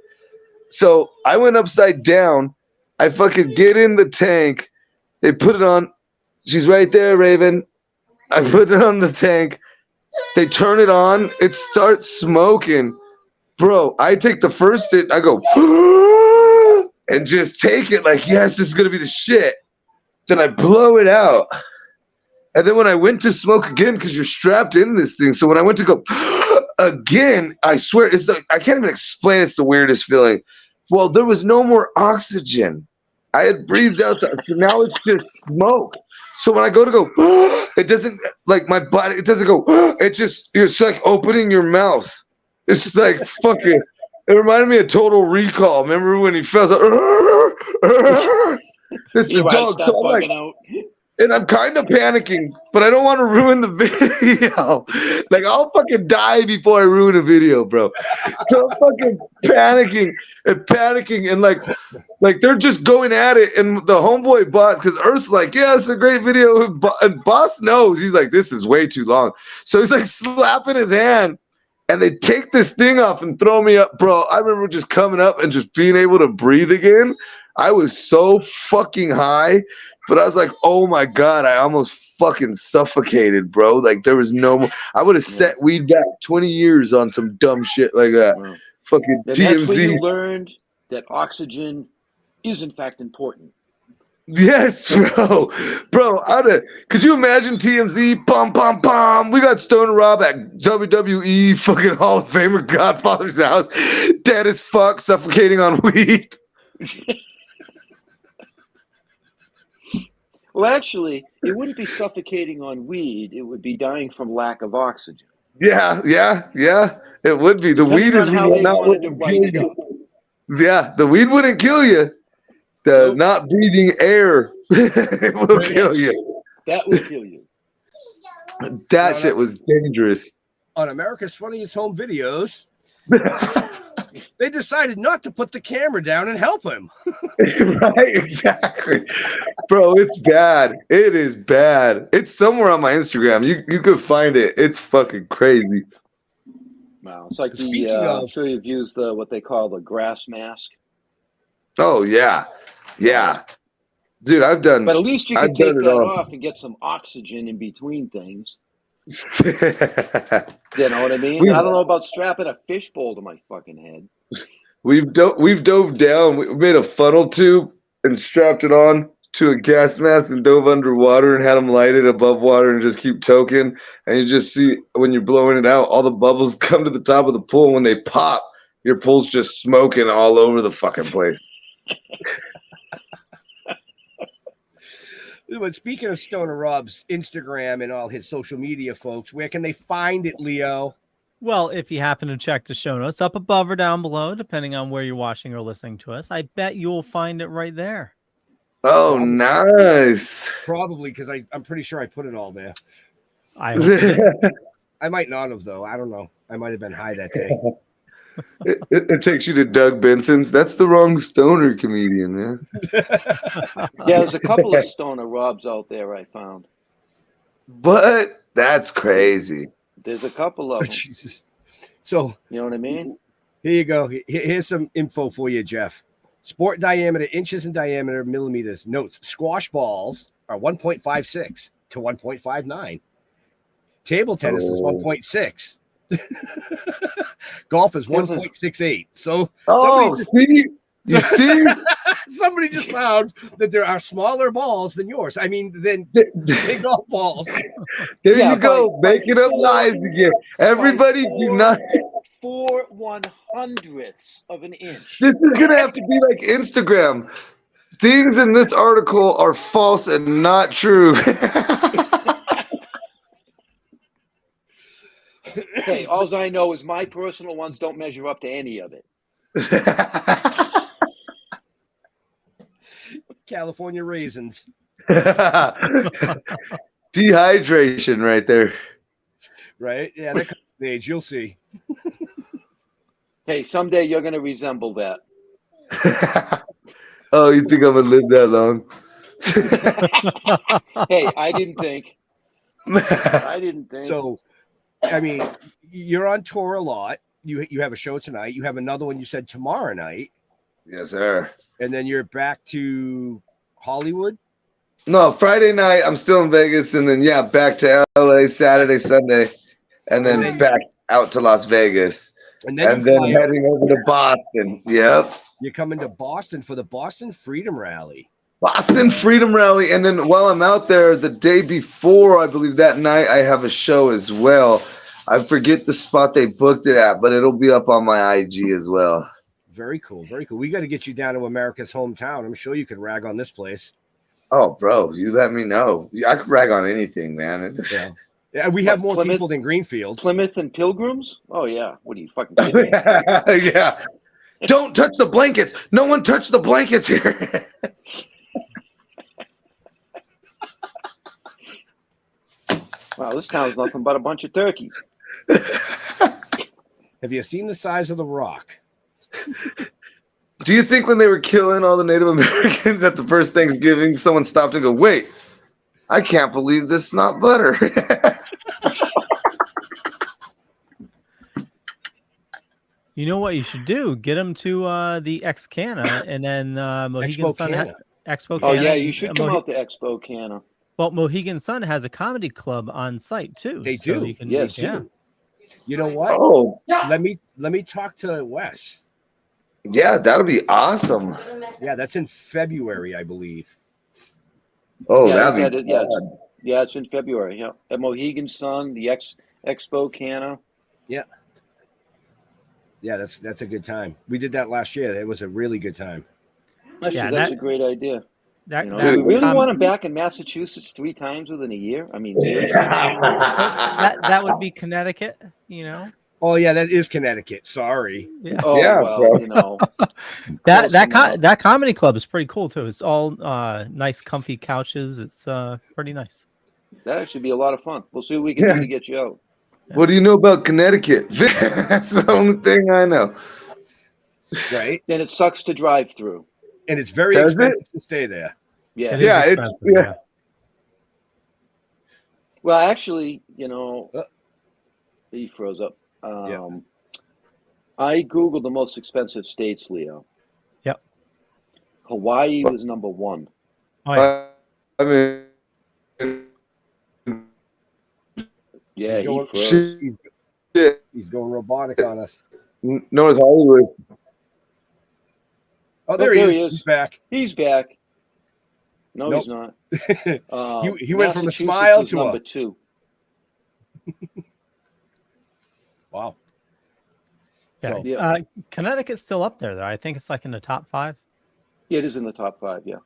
So I went upside down. I fucking get in the tank. They put it on. She's right there, Raven. I put it on the tank. They turn it on. It starts smoking. Bro, I take the first hit. I go, and just take it like, yes, this is going to be the shit. Then I blow it out. And then when I went to smoke again, because you're strapped in this thing. So when I went to go again, I swear, I can't even explain. It's the weirdest feeling. Well, there was no more oxygen. I had breathed out. So now it's just smoke. So when I go to go, it doesn't, like my body, it doesn't go, it's like opening your mouth. It's just like fucking, it reminded me of Total Recall. Remember when he fell out? It's a dog. So I'm like, and I'm kind of panicking, but I don't want to ruin the video. Like, I'll fucking die before I ruin a video, bro. So I'm fucking panicking, and like they're just going at it. And the homeboy Boss, because Earth's like, yeah, it's a great video. And Boss knows. He's like, this is way too long. So he's like slapping his hand, and they take this thing off and throw me up, bro. I remember just coming up and just being able to breathe again. I was so fucking high. But I was like, oh my God, I almost fucking suffocated, bro. Like there was no more. I would have set weed back 20 years on some dumb shit like that. Wow. Fucking and TMZ. that's when you learned that oxygen is in fact important. Yes, bro. Bro, could you imagine TMZ? Pom, pom, pom. We got Stoner Rob at WWE fucking Hall of Famer Godfather's house. Dead as fuck, suffocating on weed. Well, actually, it wouldn't be suffocating on weed. It would be dying from lack of oxygen. Yeah. It would be. The weed is how they wanted to write it up. Yeah, the weed wouldn't kill you. The not breathing air will kill you. That will kill you. That shit was dangerous. On America's Funniest Home Videos, they decided not to put the camera down and help him. Right, exactly. Bro, it's bad. It is bad. It's somewhere on my Instagram. You could find it. It's fucking crazy. Wow. It's like I'm sure you've used what they call the grass mask. Oh, yeah. Yeah. Dude, I've done. But at least you can take that off and get some oxygen in between things. You know what I mean? I don't know about strapping a fishbowl to my fucking head. We've dove down. We made a funnel tube and strapped it on to a gas mask and dove underwater and had them light it above water and just keep toking. And you just see when you're blowing it out, all the bubbles come to the top of the pool. And when they pop, your pool's just smoking all over the fucking place. But speaking of Stoner Rob's Instagram and all his social media, folks, where can they find it, Leo? Well, if you happen to check the show notes up above or down below, depending on where you're watching or listening to us, I bet you'll find it right there. Oh, nice. Probably, because I'm pretty sure I put it all there. I might not have, though. I don't know. I might have been high that day. It takes you to Doug Benson's. That's the wrong stoner comedian, man. Yeah, there's a couple of Stoner Robs out there I found. But that's crazy. There's a couple of them. Jesus. So, you know what I mean? Here you go. Here's some info for you, Jeff. Sport diameter, inches in diameter, millimeters. Notes, squash balls are 1.56 to 1.59. Table tennis is 1.6. Golf is 1.68. So, see, You see? Somebody just found that there are smaller balls than yours. I mean, than big golf balls. There Yeah, you go, by making up 4 lies again. Everybody do not. 4/100ths of an inch. This is gonna have to be like Instagram. Things in this article are false and not true. Hey, all I know is my personal ones don't measure up to any of it. California raisins. Dehydration right there. Right? Yeah, that comes of age. You'll see. Hey, someday you're going to resemble that. Oh, you think I'm gonna live that long? Hey, I didn't think. I didn't think. So, I mean, you're on tour a lot. You have a show tonight. You have another one you said tomorrow night. Yes, sir. And then you're back to Hollywood? No, Friday night I'm still in Vegas, and then back to LA Saturday, Sunday, and then back out to Las Vegas. And then heading over to Boston. Yep. You're coming to Boston for the Boston Freedom Rally. Boston Freedom Rally. And then while I'm out there, the day before, I believe that night, I have a show as well. I forget the spot they booked it at, but it'll be up on my IG as well. Very cool. Very cool. We got to get you down to America's hometown. I'm sure you could rag on this place. Oh, bro, you let me know. I could rag on anything, man. Yeah, we have more people than Greenfield. Plymouth and Pilgrims? Oh, yeah. What are you fucking kidding me? Yeah. Don't touch the blankets. No one touch the blankets here. Wow, this town's nothing but a bunch of turkeys. Have you seen the size of the rock? Do you think when they were killing all the Native Americans at the first Thanksgiving, someone stopped and go, wait, I can't believe this is not butter? You know what you should do? Get them to the X-Cana, and then Mohegan Sun Expo Cana. Oh, yeah, you should come out to Expo Cana. Well, Mohegan Sun has a comedy club on site, too. They do. So you can, yes, yeah. You know what? Oh, let me talk to Wes. Yeah, that'll be awesome. Yeah, that's in February, I believe. Oh, Yeah, that'd be yeah, it's in February. Yeah, at Mohegan Sun, the Expo Cana. Yeah. Yeah, that's a good time. We did that last year. It was a really good time. Actually, that's a great idea. That, you know, do we really want him back in Massachusetts 3 times within a year? I mean, seriously? that would be Connecticut, you know? Oh, yeah, that is Connecticut. Sorry. Yeah. Oh, Yeah, well, bro. you know. that comedy club is pretty cool, too. It's all nice, comfy couches. It's pretty nice. That should be a lot of fun. We'll see what we can do to get you out. What do you know about Connecticut? That's the only thing I know. Right. Then it sucks to drive through. And it's very Does expensive to stay there. Yeah. It is Yeah, expensive, yeah. Well, actually, you know, he froze up. I Googled the most expensive states, Leo. Yep. Hawaii was number 1. Oh, yeah. I mean, Yeah, he froze. He's going robotic on us. no, it's Hollywood. Oh, there he is. He's back. He's back. No, Nope. he's not. He went from a Massachusetts smile is to number a 2. wow. Yeah. So- Yeah. Connecticut's still up there, though. I think it's like in the top 5. Yeah, it is in the top 5. Yeah.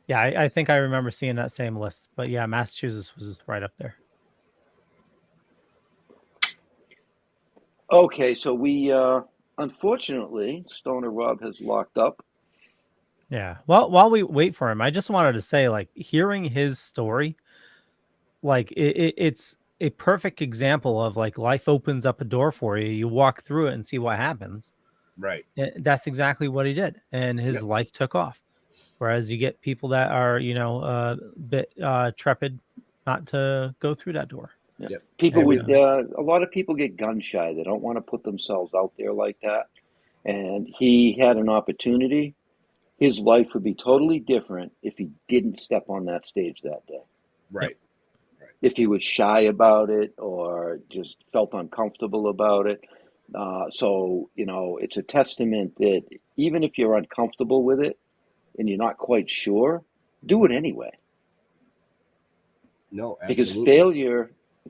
Yeah, I think I remember seeing that same list. But yeah, Massachusetts was right up there. Okay, so we unfortunately Stoner Rob has locked up. Yeah. Well, while we wait for him, I just wanted to say, like, hearing his story, like, it's a perfect example of, like, life opens up a door for you. You walk through it and see what happens. Right. That's exactly what he did. And his life took off. Whereas you get people that are, you know, a bit trepid not to go through that door. Yeah. Yep. People would a lot of people get gun shy. They don't want to put themselves out there like that. And he had an opportunity. His life would be totally different if he didn't step on that stage that day. Right. If he was shy about it or just felt uncomfortable about it. So, it's a testament that even if you're uncomfortable with it and you're not quite sure, do it anyway. No, Because absolutely.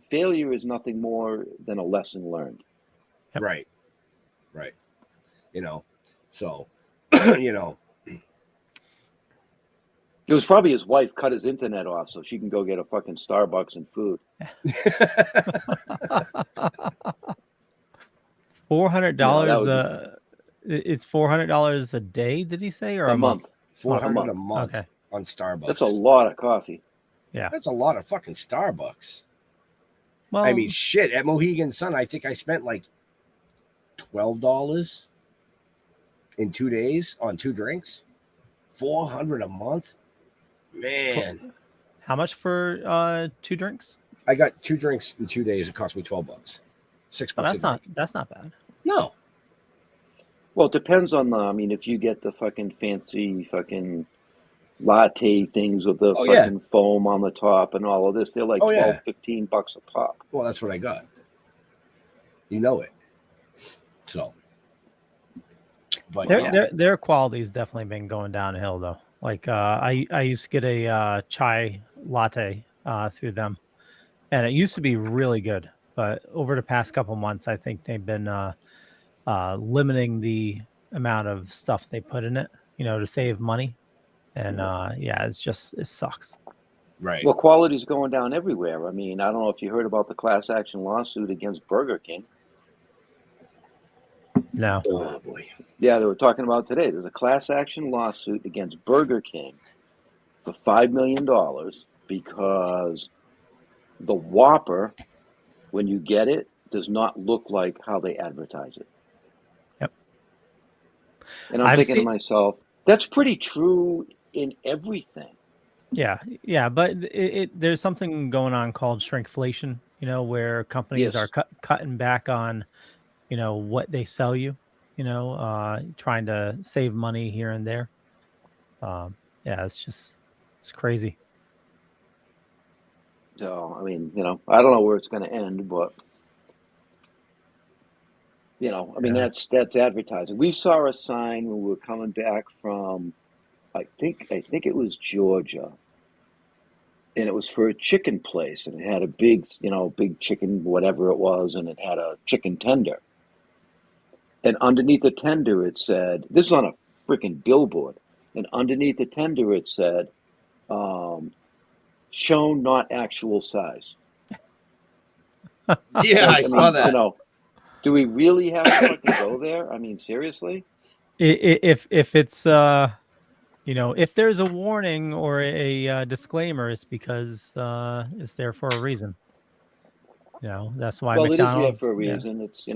failure is nothing more than a lesson learned. Yep. Right. So, It was probably his wife cut his internet off so she can go get a fucking Starbucks and food. $400. It's $400 a day. Did he say, or A a month? month. $400 A a month Okay. on Starbucks. That's a lot of coffee. Yeah. That's a lot of fucking Starbucks. Well, I mean, shit. At Mohegan Sun, I think I spent like $12 in 2 days on 2 drinks. $400 a month, man. how much for 2 drinks? I got 2 drinks in 2 days. It cost me $12. $6 Oh, a drink. that's not bad. No. Well, it depends on if you get the fucking fancy fucking latte things with the fucking foam on the top and all of this, they're like $12, $15 a pop. Well, that's what I got. You know it. So, but their quality's definitely been going downhill though. Like I used to get a chai latte through them, and it used to be really good. But over the past couple months, I think they've been limiting the amount of stuff they put in it, to save money. And it sucks. Right. Well, quality's going down everywhere. I mean, I don't know if you heard about the class action lawsuit against Burger King. No. Oh boy. Yeah, they were talking about today. There's a class action lawsuit against Burger King for $5 million because the Whopper, when you get it, does not look like how they advertise it. Yep. And I'm thinking to myself, that's pretty true in everything. Yeah, but there's something going on called shrinkflation, where companies are cutting back on, what they sell you, trying to save money here and there. It's crazy. So, I mean, I don't know where it's going to end, but that's advertising. We saw a sign when we were coming back from, I think it was Georgia, and it was for a chicken place, and it had a big chicken, whatever it was, and it had a chicken tender. And underneath the tender, it said, this is on a freaking billboard, and underneath the tender, it said, shown not actual size. Yeah, I saw that. Do we really have to fucking go there? I mean, seriously? If it's if there's a warning or a disclaimer, it's because it's there for a reason. That's why. Well, McDonald's, it is there for a reason. It's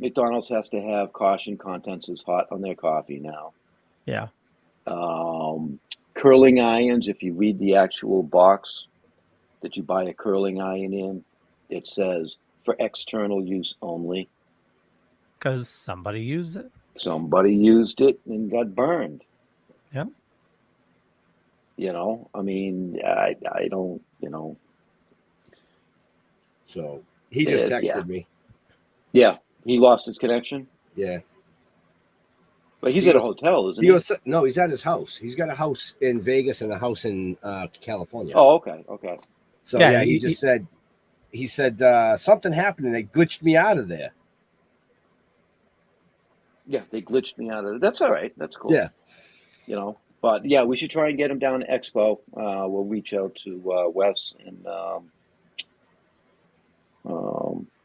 McDonald's has to have caution contents is hot on their coffee now. Yeah. Curling irons. If you read the actual box that you buy a curling iron in, it says for external use only. Because somebody used it. Somebody used it and got burned. Yep. I mean, I don't, So he just texted me. Yeah, he lost his connection. Yeah. But he's at a hotel, isn't he? No, he's at his house. He's got a house in Vegas and a house in California. Oh, okay. So he said something happened and they glitched me out of there. Yeah, they glitched me out of it. That's all right. That's cool. Yeah. But yeah, we should try and get him down to Expo. We'll reach out to Wes and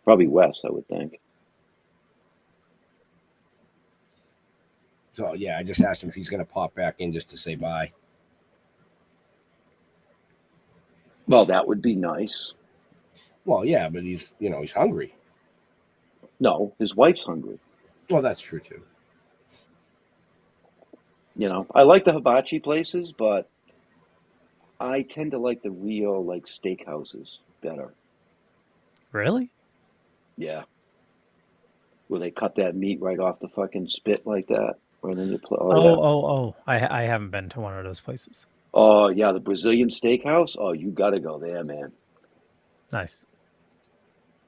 probably Wes, I would think. So yeah, I just asked him if he's going to pop back in just to say bye. Well, that would be nice. Well, yeah, but he's hungry. No, his wife's hungry. Well, that's true too. I like the hibachi places, but I tend to like the Rio steakhouses better. Really? Yeah. Where they cut that meat right off the fucking spit like that. Right in your I haven't been to one of those places. Oh, yeah, the Brazilian steakhouse. Oh, you got to go there, man. Nice.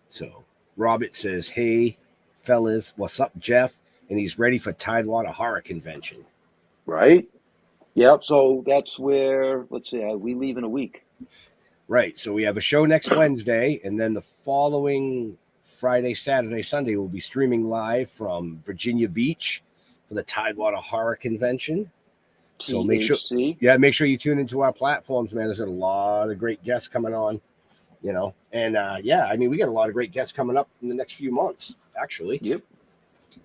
So Robert says, hey, fellas? What's up, Jeff? And he's ready for Tidewater Horror Convention. Right? Yep. So that's where, let's see, we leave in a week. Right. So we have a show next Wednesday, and then the following Friday, Saturday, Sunday, we'll be streaming live from Virginia Beach for the Tidewater Horror Convention. So make sure you tune into our platforms, man. There's a lot of great guests coming on, you know, and I mean, we got a lot of great guests coming up in the next few months, actually. Yep.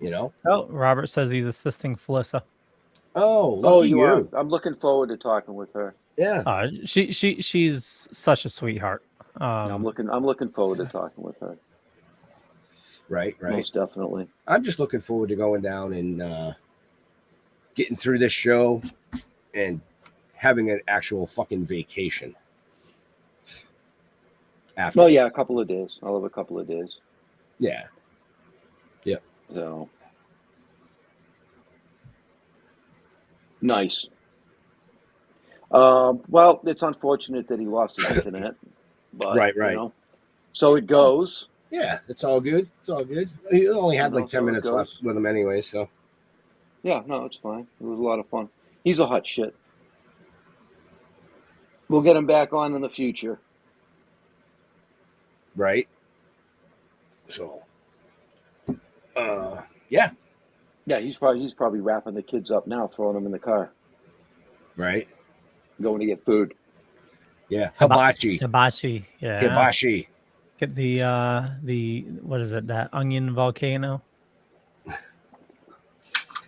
You know. Oh, Robert says he's assisting Felissa. Oh, lucky you are. I'm looking forward to talking with her. Yeah. She's such a sweetheart. I'm looking forward to talking with her. Right. Most definitely. I'm just looking forward to going down and getting through this show and having an actual fucking vacation. Well, yeah, a couple of days. I'll have a couple of days. Yeah. Yep. So nice. Well, it's unfortunate that he lost his internet, but right. You know, so it goes. Yeah, it's all good. It's all good. He only had like 10 minutes left with him anyway, so. Yeah, no, it's fine. It was a lot of fun. He's a hot shit. We'll get him back on in the future. Right. So, yeah. Yeah, he's probably wrapping the kids up now, throwing them in the car. Right. Going to get food. Yeah. Hibachi. Yeah. Hibachi. Get the what is it? That onion volcano.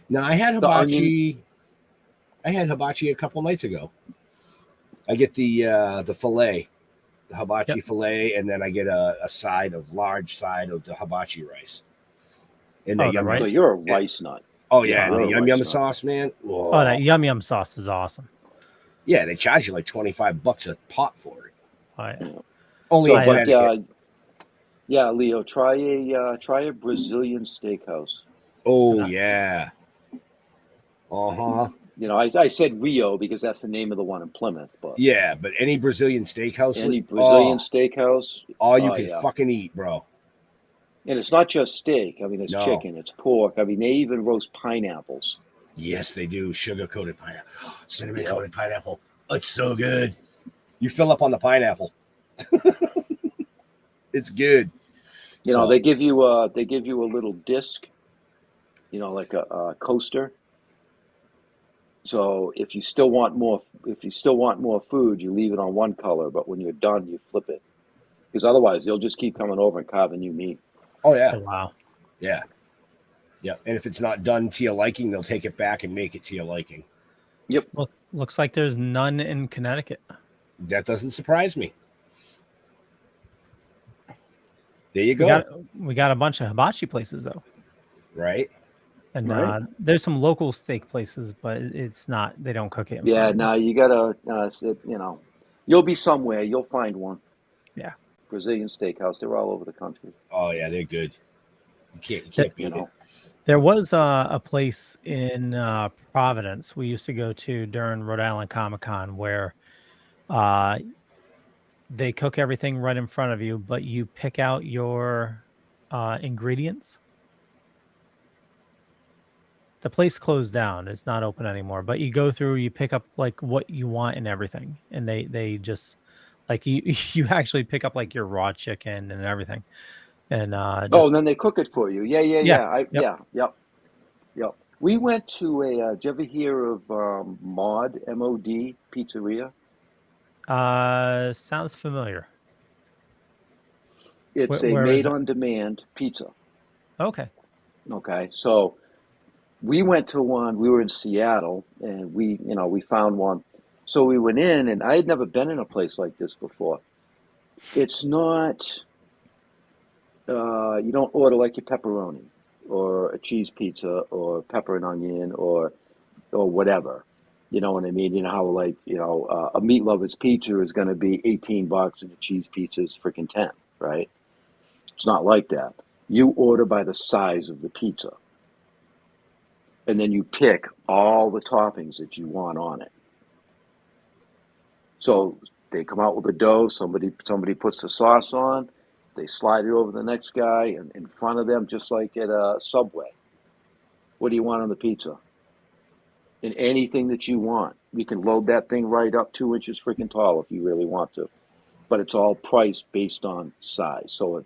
No, I had hibachi. I had hibachi a couple nights ago. I get the fillet, the hibachi fillet, and then I get a large side of the hibachi rice. And the rice. So you're a rice nut. Oh yeah, and the yum sauce, man. Whoa. Oh, that yum sauce is awesome. Yeah, they charge you like $25 a pot for it. Oh yeah. Only yeah, Leo, try a Brazilian steakhouse. Oh yeah. Uh-huh. You know, I said Rio because that's the name of the one in Plymouth, but yeah, but any Brazilian steakhouse, steakhouse, all you can fucking eat, bro. And it's not just steak. I mean, it's chicken, it's pork. I mean, they even roast pineapples. Yes, they do. Sugar-coated pineapple, cinnamon-coated pineapple. It's so good. You fill up on the pineapple. It's good. You know, they give you a little disc, you know, like a coaster. So if you still want more food, you leave it on one color, but when you're done, you flip it. Because otherwise, they'll just keep coming over and carving you meat. Oh yeah. Oh, wow. Yeah. Yeah. And if it's not done to your liking, they'll take it back and make it to your liking. Yep. Well, looks like there's none in Connecticut. That doesn't surprise me. There you go. We got a bunch of hibachi places though. Right. And there's some local steak places, but it's not. They don't cook it. Yeah, no, you gotta. You know, you'll be somewhere. You'll find one. Yeah. Brazilian steakhouse. They're all over the country. Oh yeah, they're good. You can't beat it. There was a place in Providence we used to go to during Rhode Island Comic Con where they cook everything right in front of you, but you pick out your ingredients. The place closed down. It's not open anymore, but you go through, you pick up like what you want and everything. And they just like you actually pick up like your raw chicken and everything. And and then they cook it for you. Yeah. Yep. We went to did you ever hear of Mod MOD Pizzeria? Sounds familiar. It's where a made-on-demand pizza. Okay. So we went to one. We were in Seattle, and we found one. So we went in, and I had never been in a place like this before. It's not. You don't order like your pepperoni, or a cheese pizza, or pepper and onion, or whatever. You know what I mean? You know how a meat lover's pizza is going to be $18 and a cheese pizza is freaking 10, right? It's not like that. You order by the size of the pizza. And then you pick all the toppings that you want on it. So they come out with the dough, somebody puts the sauce on, They slide it over the next guy and in front of them, just like at a Subway. What do you want on the pizza? And anything that you want. You can load that thing right up 2 inches freaking tall if you really want to. But it's all priced based on size. So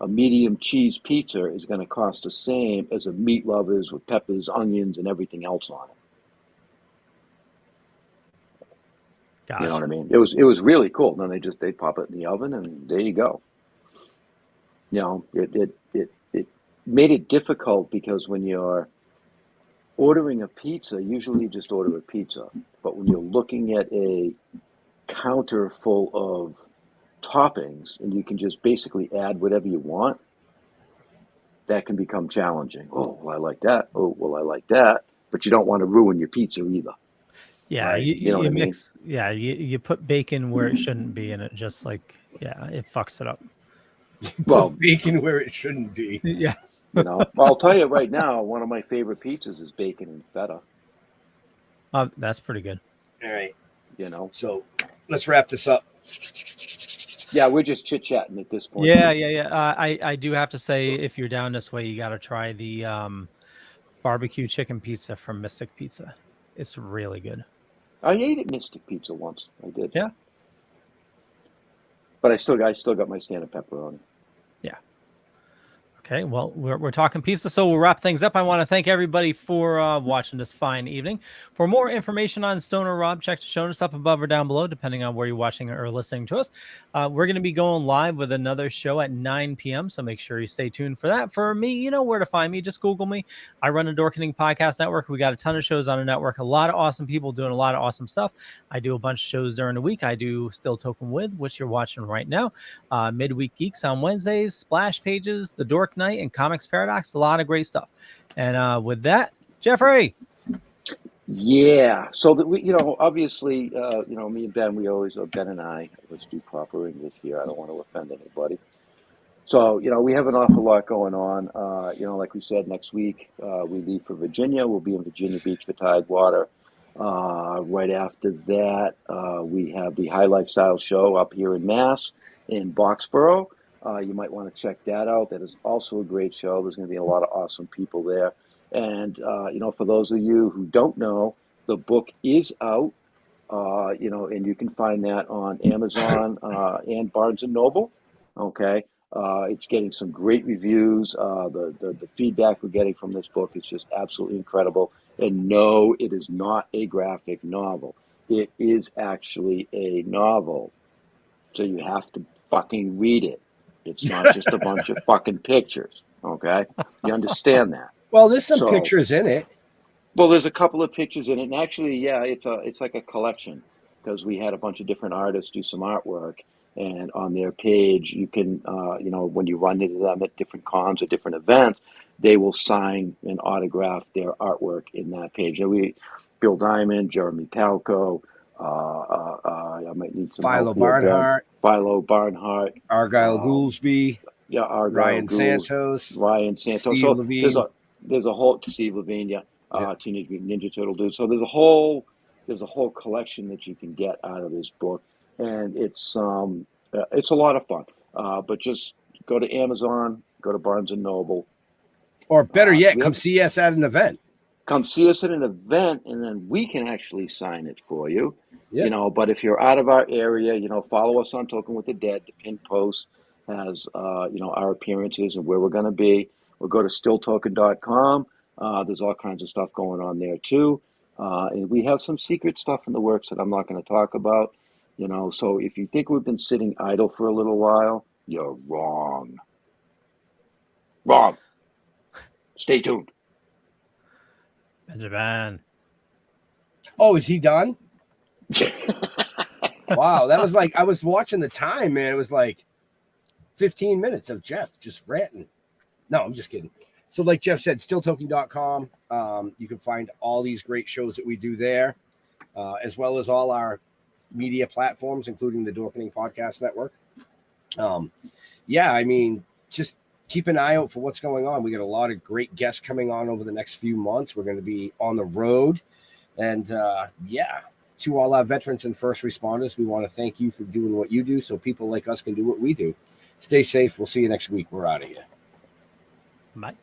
a medium cheese pizza is going to cost the same as a meat lovers with peppers, onions, and everything else on it. Gotcha. You know what I mean? It was really cool. Then they pop it in the oven and there you go. You know, it made it difficult because when you're ordering a pizza, usually you just order a pizza. But when you're looking at a counter full of toppings and you can just basically add whatever you want, that can become challenging. Oh, well, I like that. Oh, well, I like that. But you don't want to ruin your pizza either. Yeah, Right. You know what I mean? mix. Yeah, you put bacon where it shouldn't be, and it just like it fucks it up. Well, Put bacon where it shouldn't be. Yeah. you know, I'll tell you right now, one of my favorite pizzas is bacon and feta. That's pretty good. All right. You know, So let's wrap this up. yeah, we're just chit chatting at this point. Yeah. I do have to say, if you're down this way, you got to try the barbecue chicken pizza from Mystic Pizza. It's really good. I ate at Mystic Pizza once. I did. Yeah. But I still got my standard pepperoni. Yeah. Okay, well, we're talking pizza, so we'll wrap things up. I want to thank everybody for watching this fine evening. For more information on Stoner Rob, check the show notes up above or down below, depending on where you're watching or listening to us. We're going to be going live with another show at 9 p.m., so make sure you stay tuned for that. For me, you know where to find me. Just Google me. I run a Dorkening podcast network. We got a ton of shows on the network, a lot of awesome people doing a lot of awesome stuff. I do a bunch of shows during the week. I do Still Toking with, which you're watching right now. Midweek Geeks on Wednesdays, Splash Pages, The Dork Night, and Comics Paradox. A lot of great stuff. And with that, Jeffrey. Yeah. So that we, obviously, me and Ben, Ben and I, let's do proper English here. I don't want to offend anybody. So, we have an awful lot going on. Like we said, next week we leave for Virginia. We'll be in Virginia Beach for Tidewater. Right after that, we have the High Lifestyle Show up here in Mass in Boxborough. You might want to check that out. That is also a great show. There's going to be a lot of awesome people there. And, for those of you who don't know, the book is out, and you can find that on Amazon and Barnes & Noble. Okay. It's getting some great reviews. The feedback we're getting from this book is just absolutely incredible. And no, it is not a graphic novel. It is actually a novel. So you have to fucking read it. It's not just a bunch of fucking pictures. Okay. You understand that? Well, there's some pictures in it. Well, there's a couple of pictures in it. And actually, yeah, it's like a collection because we had a bunch of different artists do some artwork. And on their page, you can, when you run into them at different cons or different events, they will sign and autograph their artwork in that page. And Bill Diamond, Jeremy Palco, I might need some Philo Barnhart, Argyle Goolsby, Ryan Santos, Steve Levine. So there's a whole Steve Levine, Teenage Mutant Ninja Turtle dude. So there's a whole collection that you can get out of this book, and it's a lot of fun. But just go to Amazon, go to Barnes and Noble, or better yet, come see us at an event. Come see us at an event, and then we can actually sign it for you. Yeah. But if you're out of our area, follow us on Token with the Dead. The pinned post has, our appearances and where we're going to be. We'll go to stilltoken.com. There's all kinds of stuff going on there too. And we have some secret stuff in the works that I'm not going to talk about. So if you think we've been sitting idle for a little while, you're wrong. Wrong. Stay tuned. Benjamin. Oh, is he done? Wow, that was like, I was watching the time, man. It was like 15 minutes of Jeff just ranting. No, I'm just kidding. So like Jeff said, stilltoking.com. You can find all these great shows that we do there, as well as all our media platforms, including the Dorkening Podcast Network. Just keep an eye out for what's going on. We got a lot of great guests coming on over the next few months. We're going to be on the road. And to all our veterans and first responders, we want to thank you for doing what you do so people like us can do what we do. Stay safe. We'll see you next week. We're out of here. Bye.